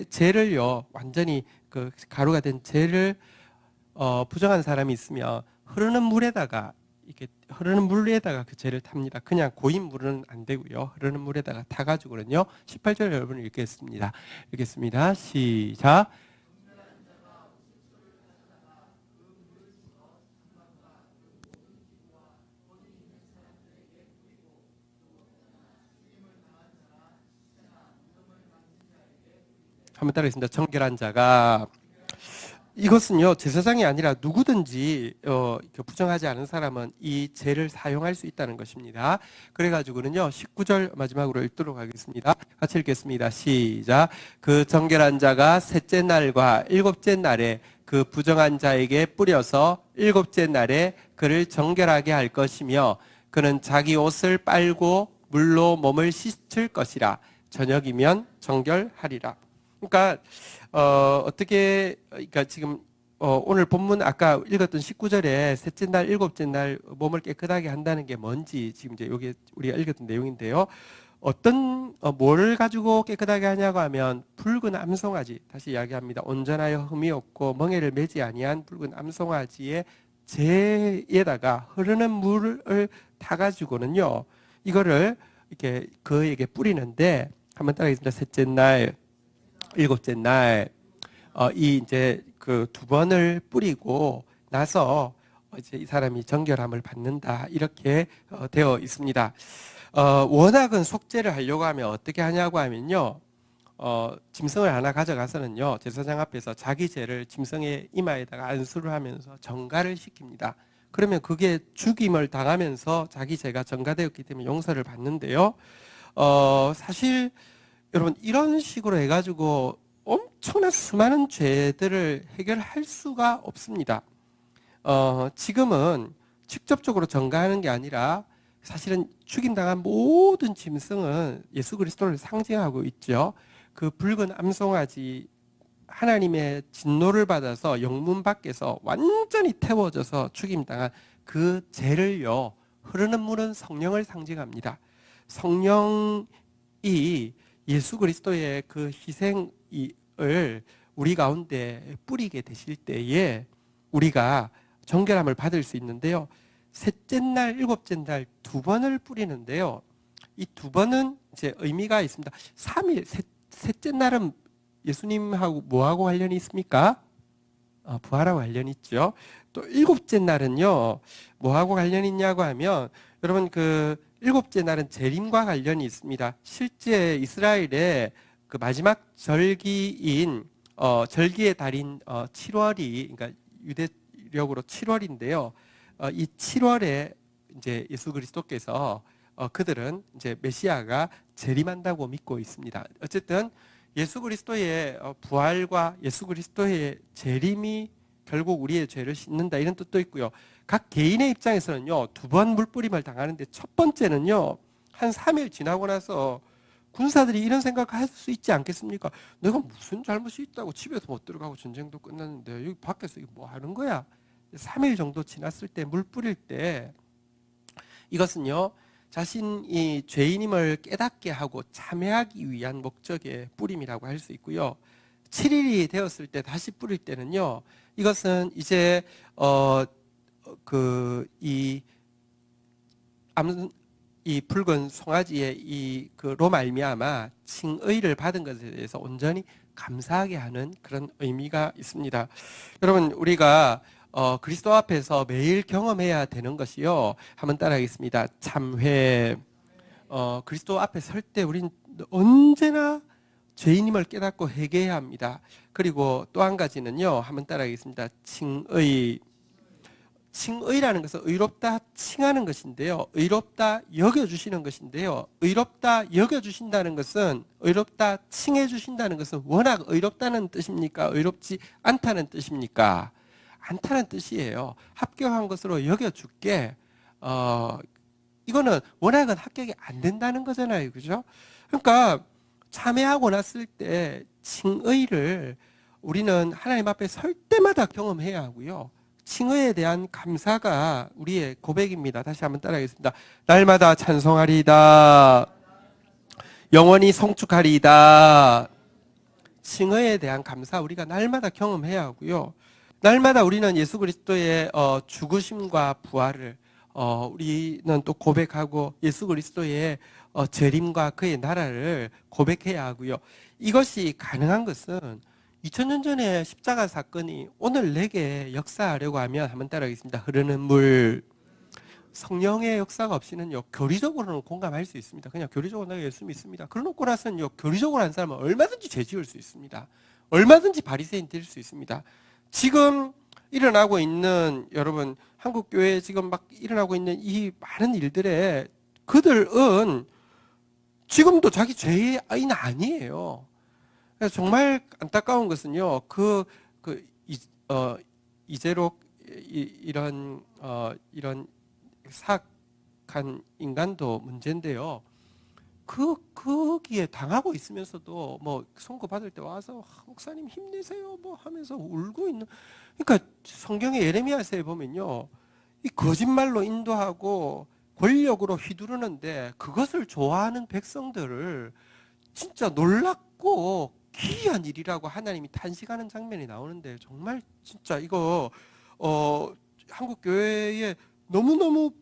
죄를요, 완전히 그 가루가 된 죄를 부정한 사람이 있으면 흐르는 물에다가 그 죄를 탑니다. 그냥 고인 물은 안 되고요. 흐르는 물에다가 타가지고는요. 18절 여러분 읽겠습니다. 시작. 한번 따라하겠습니다. 정결한 자가. 이것은요, 제사장이 아니라 누구든지 부정하지 않은 사람은 이 죄를 사용할 수 있다는 것입니다. 그래가지고는요, 19절 마지막으로 읽도록 하겠습니다. 같이 읽겠습니다. 시작. 그 정결한 자가 셋째 날과 일곱째 날에 그 부정한 자에게 뿌려서 일곱째 날에 그를 정결하게 할 것이며, 그는 자기 옷을 빨고 물로 몸을 씻을 것이라. 저녁이면 정결하리라. 그러니까 그러니까 지금 오늘 본문 아까 읽었던 19절에 셋째 날, 일곱째 날 몸을 깨끗하게 한다는 게 뭔지 지금 이제 여기 우리가 읽었던 내용인데요. 뭐를 가지고 깨끗하게 하냐고 하면 붉은 암송아지, 다시 이야기합니다. 온전하여 흠이 없고 멍에를 매지 아니한 붉은 암송아지의 재에다가 흐르는 물을 타가지고는요, 이거를 이렇게 그에게 뿌리는데, 한번 따라하겠습니다. 셋째 날, 일곱째 날, 이 이제 그 2번을 뿌리고 나서 이제 이 사람이 정결함을 받는다 이렇게 되어 있습니다. 워낙은 속죄를 하려고 하면 어떻게 하냐고 하면요. 짐승을 하나 가져가서는요, 제사장 앞에서 자기 죄를 짐승의 이마에다가 안수를 하면서 정가를 시킵니다. 그러면 그게 죽임을 당하면서 자기 죄가 전가되었기 때문에 용서를 받는데요. 사실 여러분 이런 식으로 해가지고 엄청난 수많은 죄들을 해결할 수가 없습니다. 지금은 직접적으로 전가하는 게 아니라 사실은 죽임당한 모든 짐승은 예수 그리스도를 상징하고 있죠. 그 붉은 암송아지 하나님의 진노를 받아서 영문 밖에서 완전히 태워져서 죽임당한 그 죄를요, 흐르는 물은 성령을 상징합니다. 성령이 예수 그리스도의 그 희생을 우리 가운데 뿌리게 되실 때에 우리가 정결함을 받을 수 있는데요. 셋째 날, 일곱째 날 2번을 뿌리는데요. 이 2번은 이제 의미가 있습니다. 3일, 셋째 날은 예수님하고 뭐하고 관련이 있습니까? 부활하고 관련이 있죠. 또 일곱째 날은요, 뭐하고 관련이 있냐고 하면, 여러분 그 일곱째 날은 재림과 관련이 있습니다. 실제 이스라엘의 그 마지막 절기인 절기의 달인 7월이, 그러니까 유대력으로 7월인데요. 이 7월에 이제 예수 그리스도께서 그들은 이제 메시아가 재림한다고 믿고 있습니다. 어쨌든 예수 그리스도의 부활과 예수 그리스도의 재림이 결국 우리의 죄를 씻는다 이런 뜻도 있고요. 각 개인의 입장에서는요, 2번 물뿌림을 당하는데 첫 번째는요, 한 3일 지나고 나서 군사들이 이런 생각할 수 있지 않겠습니까? 내가 무슨 잘못이 있다고 집에서 못 들어가고 전쟁도 끝났는데 여기 밖에서 이거 뭐 하는 거야? 3일 정도 지났을 때 물 뿌릴 때 이것은요, 자신이 죄인임을 깨닫게 하고 참회하기 위한 목적의 뿌림이라고 할 수 있고요. 7일이 되었을 때 다시 뿌릴 때는요, 이것은 이제 이 붉은 송아지의 이 그로 말미암아 칭의를 받은 것에 대해서 온전히 감사하게 하는 그런 의미가 있습니다. 여러분 우리가 그리스도 앞에서 매일 경험해야 되는 것이요. 한번 따라하겠습니다. 참회. 그리스도 앞에 설 때 우린 언제나 죄인임을 깨닫고 회개해야 합니다. 그리고 또 한 가지는요. 한번 따라하겠습니다. 칭의. 칭의라는 것은 의롭다 칭하는 것인데요. 의롭다 여겨주시는 것인데요. 의롭다 여겨주신다는 것은, 의롭다 칭해주신다는 것은 워낙 의롭다는 뜻입니까? 의롭지 않다는 뜻입니까? 않다는 뜻이에요. 합격한 것으로 여겨줄게. 이거는 워낙은 합격이 안 된다는 거잖아요. 그죠? 그러니까 참회하고 났을 때 칭의를 우리는 하나님 앞에 설 때마다 경험해야 하고요. 칭의에 대한 감사가 우리의 고백입니다. 다시 한번 따라하겠습니다. 날마다 찬송하리이다. 영원히 송축하리이다. 칭의에 대한 감사 우리가 날마다 경험해야 하고요. 날마다 우리는 예수 그리스도의 죽으심과 부활을 우리는 또 고백하고 예수 그리스도의 재림과 그의 나라를 고백해야 하고요. 이것이 가능한 것은 2000년 전에 십자가 사건이 오늘 내게 역사하려고 하면 한번 따라하겠습니다. 흐르는 물. 성령의 역사가 없이는요, 교리적으로는 공감할 수 있습니다. 그냥 교리적으로 내가 예수 믿습니다. 그러놓고 나서는요, 교리적으로 한 사람은 얼마든지 죄 지을 수 있습니다. 얼마든지 바리새인 될 수 있습니다. 지금 일어나고 있는, 여러분, 한국 교회에 지금 막 일어나고 있는 이 많은 일들에 그들은 지금도 자기 죄인 아니에요. 정말 안타까운 것은요, 이제록 이런 사악한 인간도 문제인데요. 거기에 당하고 있으면서도 뭐 선고 받을 때 와서 목사님 힘내세요 뭐 하면서 울고 있는. 그러니까 성경의 예레미야서에 보면요, 이 거짓말로 인도하고 권력으로 휘두르는데 그것을 좋아하는 백성들을 진짜 놀랍고 기이한 일이라고 하나님이 탄식하는 장면이 나오는데, 정말 진짜 이거 한국 교회에 너무너무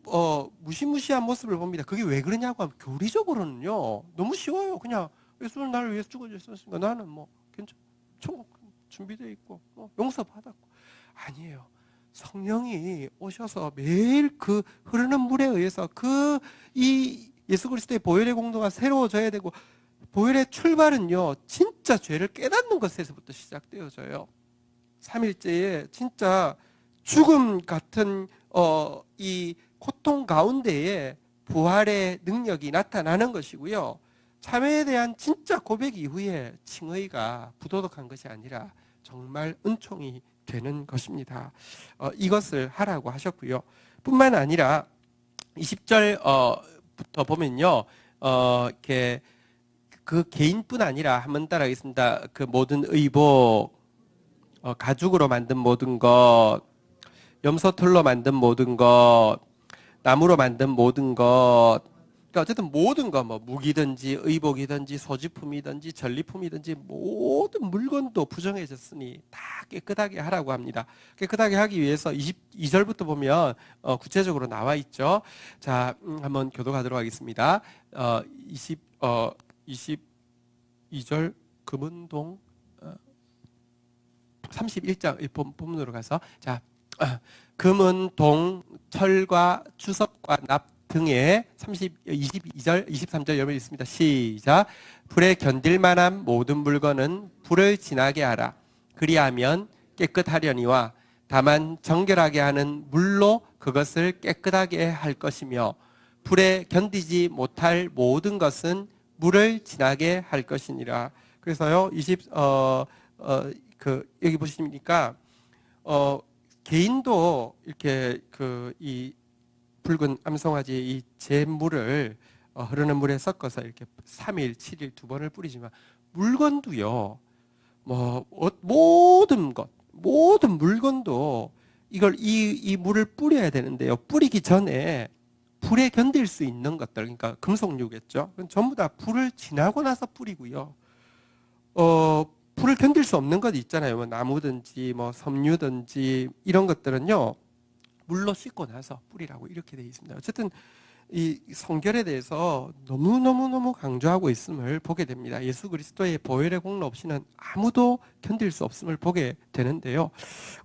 무시무시한 모습을 봅니다. 그게 왜 그러냐고 하면 교리적으로는요 너무 쉬워요. 그냥 예수는 나를 위해서 죽어주셨으니까 나는 뭐 괜찮아, 준비되어 있고 용서받았고. 아니에요. 성령이 오셔서 매일 그 흐르는 물에 의해서 이 예수 그리스도의 보혈의 공로가 새로워져야 되고, 보혈의 출발은요 진짜 죄를 깨닫는 것에서부터 시작되어져요. 3일째에 진짜 죽음 같은 이 고통 가운데에 부활의 능력이 나타나는 것이고요. 참회에 대한 진짜 고백 이후에 칭의가 부도덕한 것이 아니라 정말 은총이 되는 것입니다. 이것을 하라고 하셨고요. 뿐만 아니라 20절부터 보면요, 이렇게 그 개인뿐 아니라 한번 따라하겠습니다. 그 모든 의복, 가죽으로 만든 모든 것, 염소털로 만든 모든 것, 나무로 만든 모든 것, 그러니까 어쨌든 모든 것, 뭐 무기든지 의복이든지 소지품이든지 전리품이든지 모든 물건도 부정해졌으니 다 깨끗하게 하라고 합니다. 깨끗하게 하기 위해서 22절부터 보면 구체적으로 나와 있죠. 자, 한번 교독하도록 하겠습니다. 22절 금은동 31장 본문으로 가서, 자, 금은 동, 철과 주석과 납 등에 22절, 23절 여러분 있습니다. 시작. 불에 견딜 만한 모든 물건은 불을 지나게 하라. 그리하면 깨끗하려니와 다만 정결하게 하는 물로 그것을 깨끗하게 할 것이며, 불에 견디지 못할 모든 것은 물을 지나게 할 것이니라. 그래서요, 여기 보시니까, 개인도 이렇게 이 붉은 암송아지 이 잿물을 흐르는 물에 섞어서 이렇게 3일, 7일 두 번을 뿌리지만, 물건도요, 모든 물건도 이 물을 뿌려야 되는데요. 뿌리기 전에 불에 견딜 수 있는 것들, 그러니까 금속류겠죠. 전부 다 불을 지나고 나서 뿌리고요. 불을 견딜 수 없는 것 있잖아요. 뭐 나무든지 뭐 섬유든지 이런 것들은요, 물로 씻고 나서 뿌리라고 이렇게 되어 있습니다. 어쨌든 이 성결에 대해서 너무너무 강조하고 있음을 보게 됩니다. 예수 그리스도의 보혈의 공로 없이는 아무도 견딜 수 없음을 보게 되는데요.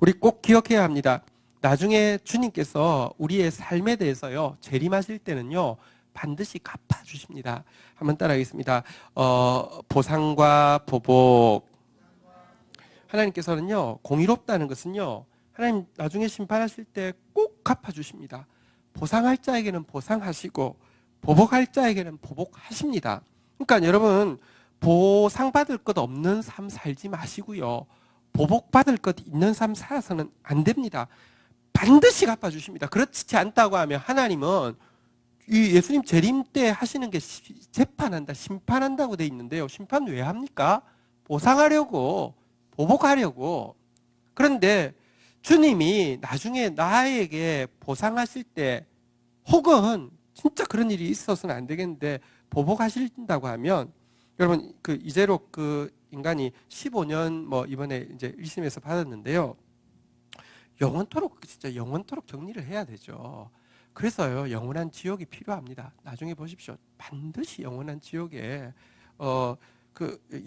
우리 꼭 기억해야 합니다. 나중에 주님께서 우리의 삶에 대해서요, 재림하실 때는요, 반드시 갚아주십니다. 한번 따라하겠습니다. 보상과 보복. 하나님께서는요, 공의롭다는 것은요, 하나님 나중에 심판하실 때 꼭 갚아주십니다. 보상할 자에게는 보상하시고 보복할 자에게는 보복하십니다. 그러니까 여러분, 보상받을 것 없는 삶 살지 마시고요, 보복받을 것 있는 삶 살아서는 안 됩니다. 반드시 갚아주십니다. 그렇지 않다고 하면 하나님은 이 예수님 재림 때 하시는 게 재판한다, 심판한다고 돼 있는데요. 심판 왜 합니까? 보상하려고, 보복하려고. 그런데 주님이 나중에 나에게 보상하실 때, 혹은 진짜 그런 일이 있어서는 안 되겠는데 보복하신다고 하면, 여러분 이제로 인간이 15년 이번에 이제 1심에서 받았는데요. 진짜 영원토록 격리를 해야 되죠. 그래서요, 영원한 지옥이 필요합니다. 나중에 보십시오. 반드시 영원한 지옥에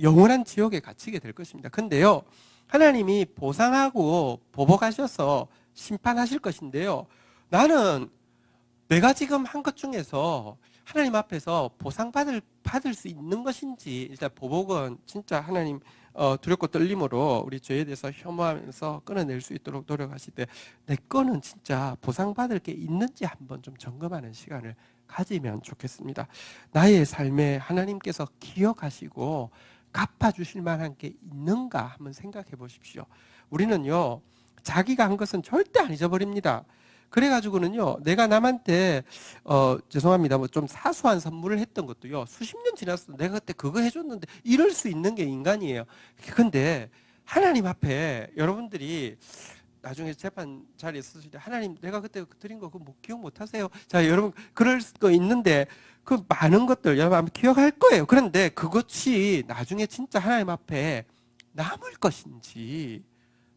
영원한 지옥에 갇히게 될 것입니다. 근데요, 하나님이 보상하고 보복하셔서 심판하실 것인데요, 나는 내가 지금 한 것 중에서 하나님 앞에서 보상받을 수 있는 것인지, 일단 보복은 진짜 하나님 두렵고 떨림으로 우리 죄에 대해서 혐오하면서 끊어낼 수 있도록 노력하실 때, 내 거는 진짜 보상받을 게 있는지 한번 좀 점검하는 시간을 가지면 좋겠습니다. 나의 삶에 하나님께서 기억하시고 갚아주실 만한 게 있는가 한번 생각해 보십시오. 우리는요, 자기가 한 것은 절대 안 잊어버립니다. 그래가지고는요, 내가 남한테 죄송합니다, 좀 사소한 선물을 했던 것도요, 수십 년 지났어, 내가 그때 그거 해줬는데, 이럴 수 있는 게 인간이에요. 근데 하나님 앞에 여러분들이 나중에 재판 자리에 서실 때, 하나님 내가 그때 드린 거 그거 기억 못 하세요? 자, 여러분 그럴 거 있는데, 그 많은 것들 여러분 아마 기억할 거예요. 그런데 그것이 나중에 진짜 하나님 앞에 남을 것인지,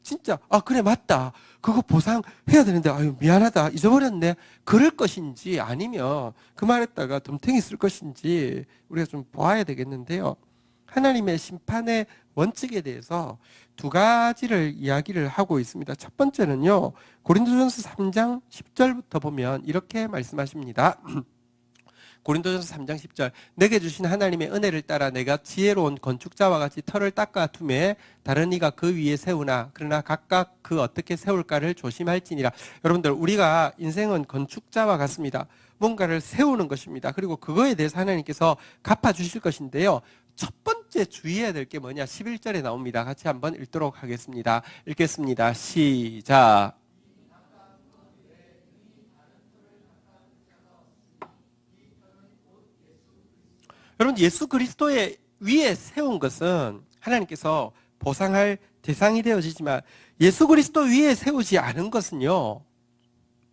진짜 그래 맞다, 그거 보상해야 되는데 아유 미안하다, 잊어버렸네, 그럴 것인지, 아니면 그 말했다가 덤탱이 쓸 것인지 우리가 좀 보아야 되겠는데요. 하나님의 심판의 원칙에 대해서 두 가지를 이야기를 하고 있습니다. 첫 번째는요, 고린도전서 3장 10절부터 보면 이렇게 말씀하십니다. 고린도전서 3장 10절, 내게 주신 하나님의 은혜를 따라 내가 지혜로운 건축자와 같이 터를 닦아 두매 다른 이가 그 위에 세우나 그러나 각각 그 어떻게 세울까를 조심할지니라. 여러분들, 우리가 인생은 건축자와 같습니다. 뭔가를 세우는 것입니다. 그리고 그거에 대해서 하나님께서 갚아주실 것인데요, 첫 번째 주의해야 될 게 뭐냐, 11절에 나옵니다. 같이 한번 읽도록 하겠습니다. 읽겠습니다. 시작. 여러분, 예수 그리스도의 위에 세운 것은 하나님께서 보상할 대상이 되어지지만, 예수 그리스도 위에 세우지 않은 것은요,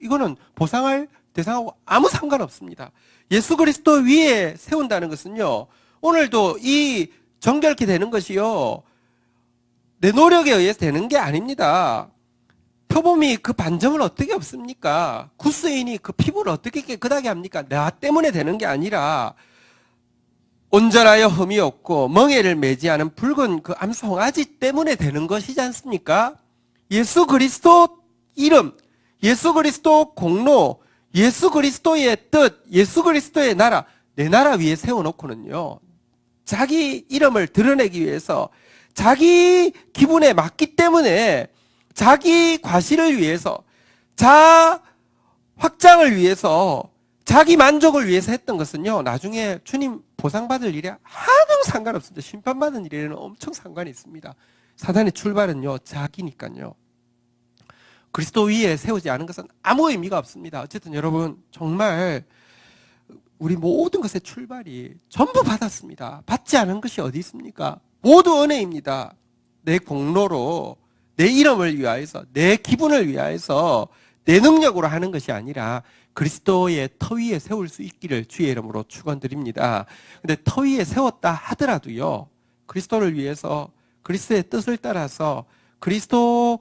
이거는 보상할 대상하고 아무 상관없습니다. 예수 그리스도 위에 세운다는 것은요, 오늘도 이 정결케 되는 것이요, 내 노력에 의해서 되는 게 아닙니다. 표범이 그 반점을 어떻게 없습니까? 구스인이 그 피부를 어떻게 깨끗하게 합니까? 나 때문에 되는 게 아니라 온전하여 흠이 없고 멍에를 매지 않은 붉은 그 암송아지 때문에 되는 것이지 않습니까? 예수 그리스도 이름, 예수 그리스도 공로, 예수 그리스도의 뜻, 예수 그리스도의 나라, 내 나라 위에 세워놓고는요, 자기 이름을 드러내기 위해서, 자기 기분에 맞기 때문에, 자기 과시를 위해서, 자아 확장을 위해서, 자기 만족을 위해서 했던 것은요, 나중에 주님 보상받을 일이 하나도 상관없습니다. 심판받은 일에는 엄청 상관이 있습니다. 사단의 출발은요, 자기니까요. 그리스도 위에 세우지 않은 것은 아무 의미가 없습니다. 어쨌든 여러분, 정말 우리 모든 것의 출발이 전부 받았습니다. 받지 않은 것이 어디 있습니까? 모두 은혜입니다. 내 공로로, 내 이름을 위하여서, 내 기분을 위하여서, 내 능력으로 하는 것이 아니라 그리스도의 터 위에 세울 수 있기를 주의 이름으로 축원드립니다. 근데 터 위에 세웠다 하더라도요, 그리스도를 위해서, 그리스도의 뜻을 따라서 그리스도의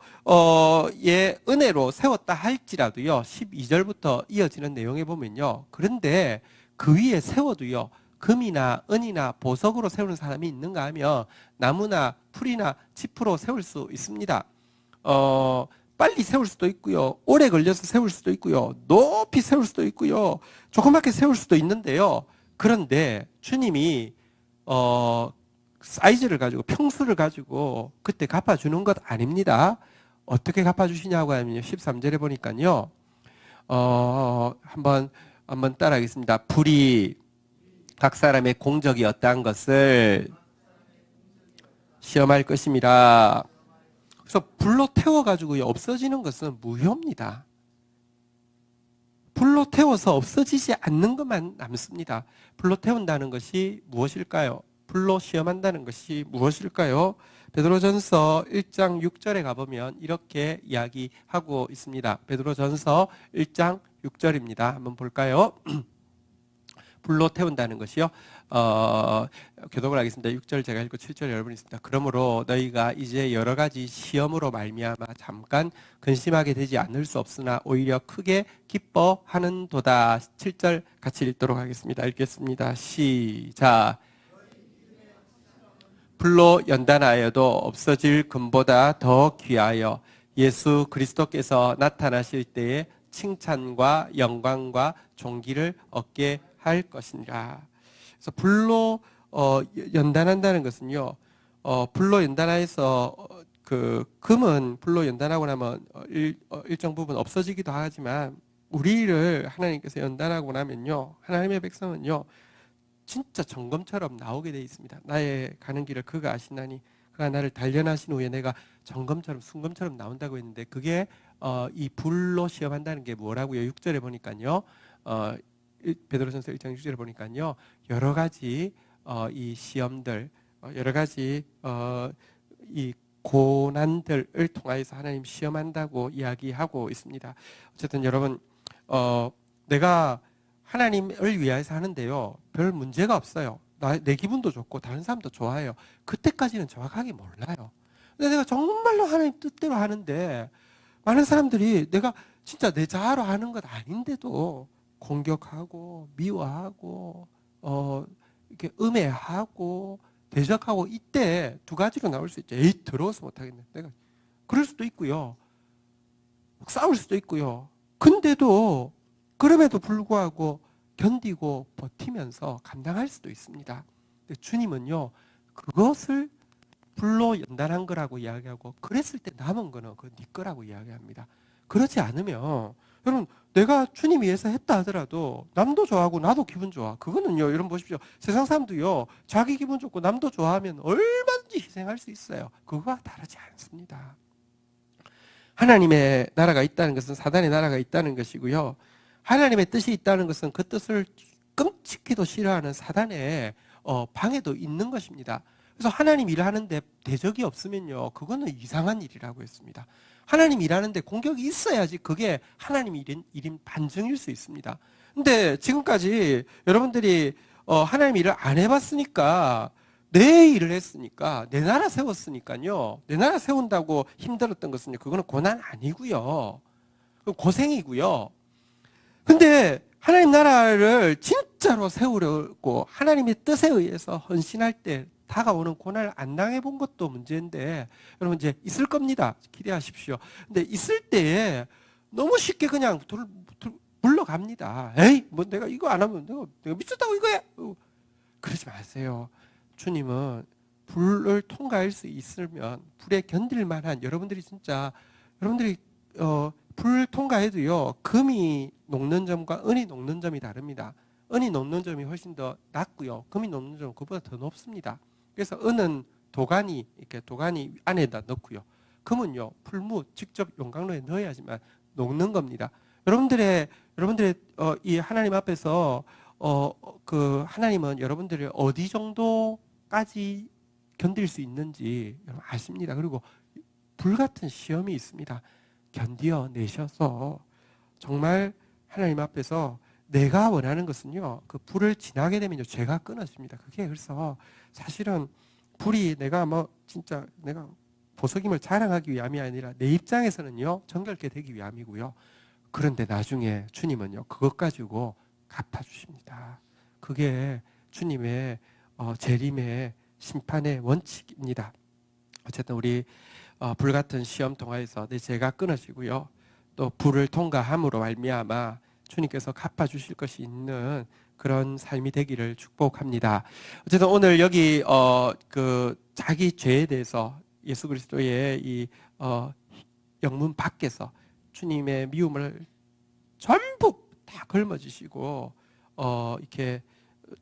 은혜로 세웠다 할지라도요, 12절부터 이어지는 내용에 보면요, 그런데 그 위에 세워도요, 금이나 은이나 보석으로 세우는 사람이 있는가 하면 나무나 풀이나 짚으로 세울 수 있습니다. 빨리 세울 수도 있고요, 오래 걸려서 세울 수도 있고요, 높이 세울 수도 있고요, 조그맣게 세울 수도 있는데요, 그런데 주님이 사이즈를 가지고, 평수를 가지고 그때 갚아주는 것 아닙니다. 어떻게 갚아주시냐고 하면요, 13절에 보니까요, 한번 따라하겠습니다. 불이 각 사람의 공적이 어떠한 것을 시험할 것입니다. 그래서 불로 태워가지고 없어지는 것은 무효입니다. 불로 태워서 없어지지 않는 것만 남습니다. 불로 태운다는 것이 무엇일까요? 불로 시험한다는 것이 무엇일까요? 베드로전서 1장 6절에 가보면 이렇게 이야기하고 있습니다. 베드로전서 1장 6절입니다. 한번 볼까요? 불로 태운다는 것이요. 교독을 하겠습니다. 6절 제가 읽고 7절 여러분이 있습니다. 그러므로 너희가 이제 여러 가지 시험으로 말미암아 잠깐 근심하게 되지 않을 수 없으나 오히려 크게 기뻐하는도다. 7절 같이 읽도록 하겠습니다. 읽겠습니다. 시작. 불로 연단하여도 없어질 금보다 더 귀하여 예수 그리스도께서 나타나실 때에 칭찬과 영광과 존귀를 얻게 할 것이니라. 그래서 불로 연단한다는 것은요, 불로 연단해서 그 금은 불로 연단하고 나면 일정 부분 없어지기도 하지만, 우리를 하나님께서 연단하고 나면요, 하나님의 백성은요, 진짜 점검처럼 나오게 되어 있습니다. 나의 가는 길을 그가 아시나니 그가 나를 단련하신 후에 내가 점검처럼 순검처럼 나온다고 했는데, 그게 이 불로 시험한다는 게 뭐라고요? 6절에 보니까요, 베드로전서 1장 6절에 보니까요, 여러 가지 이 시험들, 여러 가지 이 고난들을 통하여서 하나님 시험한다고 이야기하고 있습니다. 어쨌든 여러분, 내가 하나님을 위해서 하는데요, 별 문제가 없어요. 내 기분도 좋고 다른 사람도 좋아해요. 그때까지는 정확하게 몰라요. 근데 내가 정말로 하나님 뜻대로 하는데, 많은 사람들이 내가 진짜 내 자아로 하는 것 아닌데도 공격하고 미워하고 이렇게 음해하고 대적하고 이때 두 가지로 나올 수 있죠. 에이, 더러워서 못하겠네. 내가 그럴 수도 있고요. 싸울 수도 있고요. 근데도 그럼에도 불구하고 견디고 버티면서 감당할 수도 있습니다. 근데 주님은요, 그것을 불로 연단한 거라고 이야기하고, 그랬을 때 남은 거는 그 네 거라고 이야기합니다. 그렇지 않으면 여러분, 내가 주님 위해서 했다 하더라도 남도 좋아하고 나도 기분 좋아. 그거는요, 여러분 보십시오. 세상 사람도요, 자기 기분 좋고 남도 좋아하면 얼마든지 희생할 수 있어요. 그거와 다르지 않습니다. 하나님의 나라가 있다는 것은 사단의 나라가 있다는 것이고요. 하나님의 뜻이 있다는 것은 그 뜻을 끔찍히도 싫어하는 사단의 방해도 있는 것입니다. 그래서 하나님 일하는데 대적이 없으면요, 그거는 이상한 일이라고 했습니다. 하나님 일하는데 공격이 있어야지 그게 하나님 일인 반증일 수 있습니다. 근데 지금까지 여러분들이 하나님 일을 안 해봤으니까, 내 일을 했으니까, 내 나라 세웠으니까요, 내 나라 세운다고 힘들었던 것은 그거는 고난 아니고요, 고생이고요. 근데 하나님 나라를 진짜로 세우려고 하나님의 뜻에 의해서 헌신할 때 다가오는 고난을 안 당해본 것도 문제인데, 여러분 이제 있을 겁니다. 기대하십시오. 근데 있을 때에 너무 쉽게 그냥 물러갑니다. 에이, 뭐 내가 이거 안 하면 내가 미쳤다고 이거야. 그러지 마세요. 주님은 불을 통과할 수 있으면, 불에 견딜 만한, 여러분들이 불 통과해도요, 금이 녹는 점과 은이 녹는 점이 다릅니다. 은이 녹는 점이 훨씬 더 낮고요, 금이 녹는 점은 그보다 더 높습니다. 그래서 은은 도가니 안에다 넣고요, 금은요, 풀무 직접 용광로에 넣어야지만 녹는 겁니다. 여러분들의 이 하나님 앞에서 그 하나님은 여러분들을 어디 정도까지 견딜 수 있는지 여러분 아십니다. 그리고 불같은 시험이 있습니다. 견디어 내셔서 정말 하나님 앞에서 내가 원하는 것은요, 그 불을 지나게 되면요, 죄가 끊어집니다. 그게 그래서 사실은 불이 내가 진짜 내가 보석임을 자랑하기 위함이 아니라 내 입장에서는요, 정결케 되기 위함이고요. 그런데 나중에 주님은요, 그것 가지고 갚아주십니다. 그게 주님의 재림의 심판의 원칙입니다. 어쨌든 우리 불같은 시험 통하여서 내 죄가 끊어지고요, 또 불을 통과함으로 말미암아 주님께서 갚아주실 것이 있는 그런 삶이 되기를 축복합니다. 어쨌든 오늘 여기 그 자기 죄에 대해서 예수 그리스도의 이 영문 밖에서 주님의 미움을 전부 다 걸머지시고 이렇게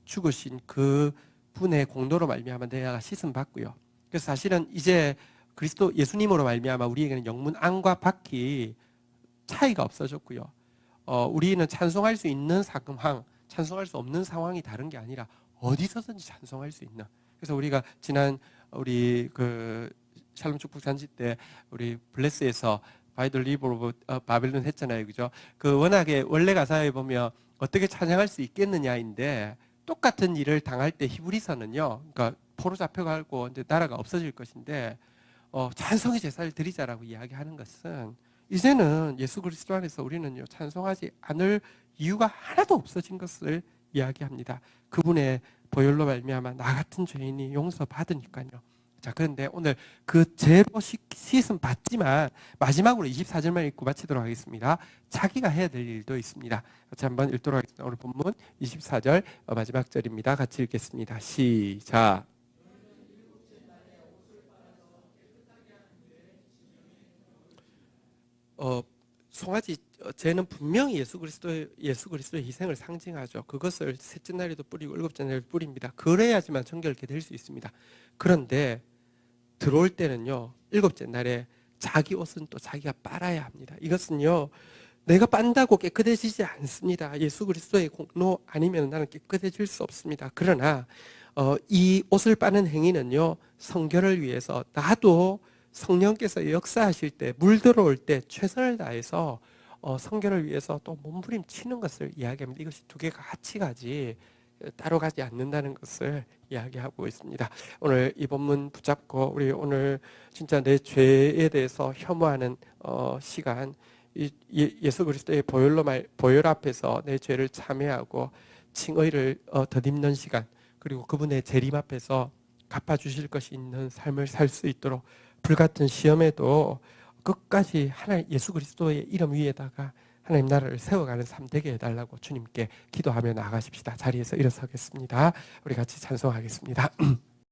죽으신 그 분의 공로로 말미암아 내가 씻음 받고요. 그래서 사실은 이제 그리스도 예수님으로 말미암아 우리에게는 영문 안과 밖이 차이가 없어졌고요. 우리는 찬송할 수 있는 상황, 찬송할 수 없는 상황이 다른 게 아니라 어디서든지 찬송할 수 있는. 그래서 우리가 지난 우리 그 샬롬 축복 잔치 때 우리 블레스에서 By the River of Babylon 했잖아요, 그죠? 그 워낙에 원래 가사에 보면 어떻게 찬양할 수 있겠느냐인데, 똑같은 일을 당할 때 히브리서는요, 그러니까 포로 잡혀가고 이제 나라가 없어질 것인데 찬송의 제사를 드리자라고 이야기하는 것은, 이제는 예수 그리스도 안에서 우리는요, 찬송하지 않을 이유가 하나도 없어진 것을 이야기합니다. 그분의 보혈로 말미암아 나 같은 죄인이 용서받으니까요. 자, 그런데 오늘 그 죄로 씻음 받지만 마지막으로 24절만 읽고 마치도록 하겠습니다. 자기가 해야 될 일도 있습니다. 같이 한번 읽도록 하겠습니다. 오늘 본문 24절 마지막 절입니다. 같이 읽겠습니다. 시작. 송아지 죄는 분명히 예수 그리스도의 희생을 상징하죠. 그것을 셋째 날에도 뿌리고 일곱째 날에도 뿌립니다. 그래야지만 정결케 될 수 있습니다. 그런데 들어올 때는요, 일곱째 날에 자기 옷은 또 자기가 빨아야 합니다. 이것은요, 내가 빤다고 깨끗해지지 않습니다. 예수 그리스도의 공로 아니면 나는 깨끗해질 수 없습니다. 그러나 이 옷을 빠는 행위는요, 성결을 위해서, 나도 성령께서 역사하실 때, 물 들어올 때 최선을 다해서 성결을 위해서 또 몸부림치는 것을 이야기합니다. 이것이 두 개가 같이 가지 따로 가지 않는다는 것을 이야기하고 있습니다. 오늘 이 본문 붙잡고 우리 오늘 진짜 내 죄에 대해서 혐오하는 시간, 예수 그리스도의 보혈 앞에서 내 죄를 참회하고 칭의를 덧입는 시간, 그리고 그분의 재림 앞에서 갚아주실 것이 있는 삶을 살 수 있도록 불같은 시험에도 끝까지 하나님 예수 그리스도의 이름 위에다가 하나님 나라를 세워가는 삶 되게 해달라고 주님께 기도하며 나아가십시다. 자리에서 일어서겠습니다. 우리 같이 찬송하겠습니다.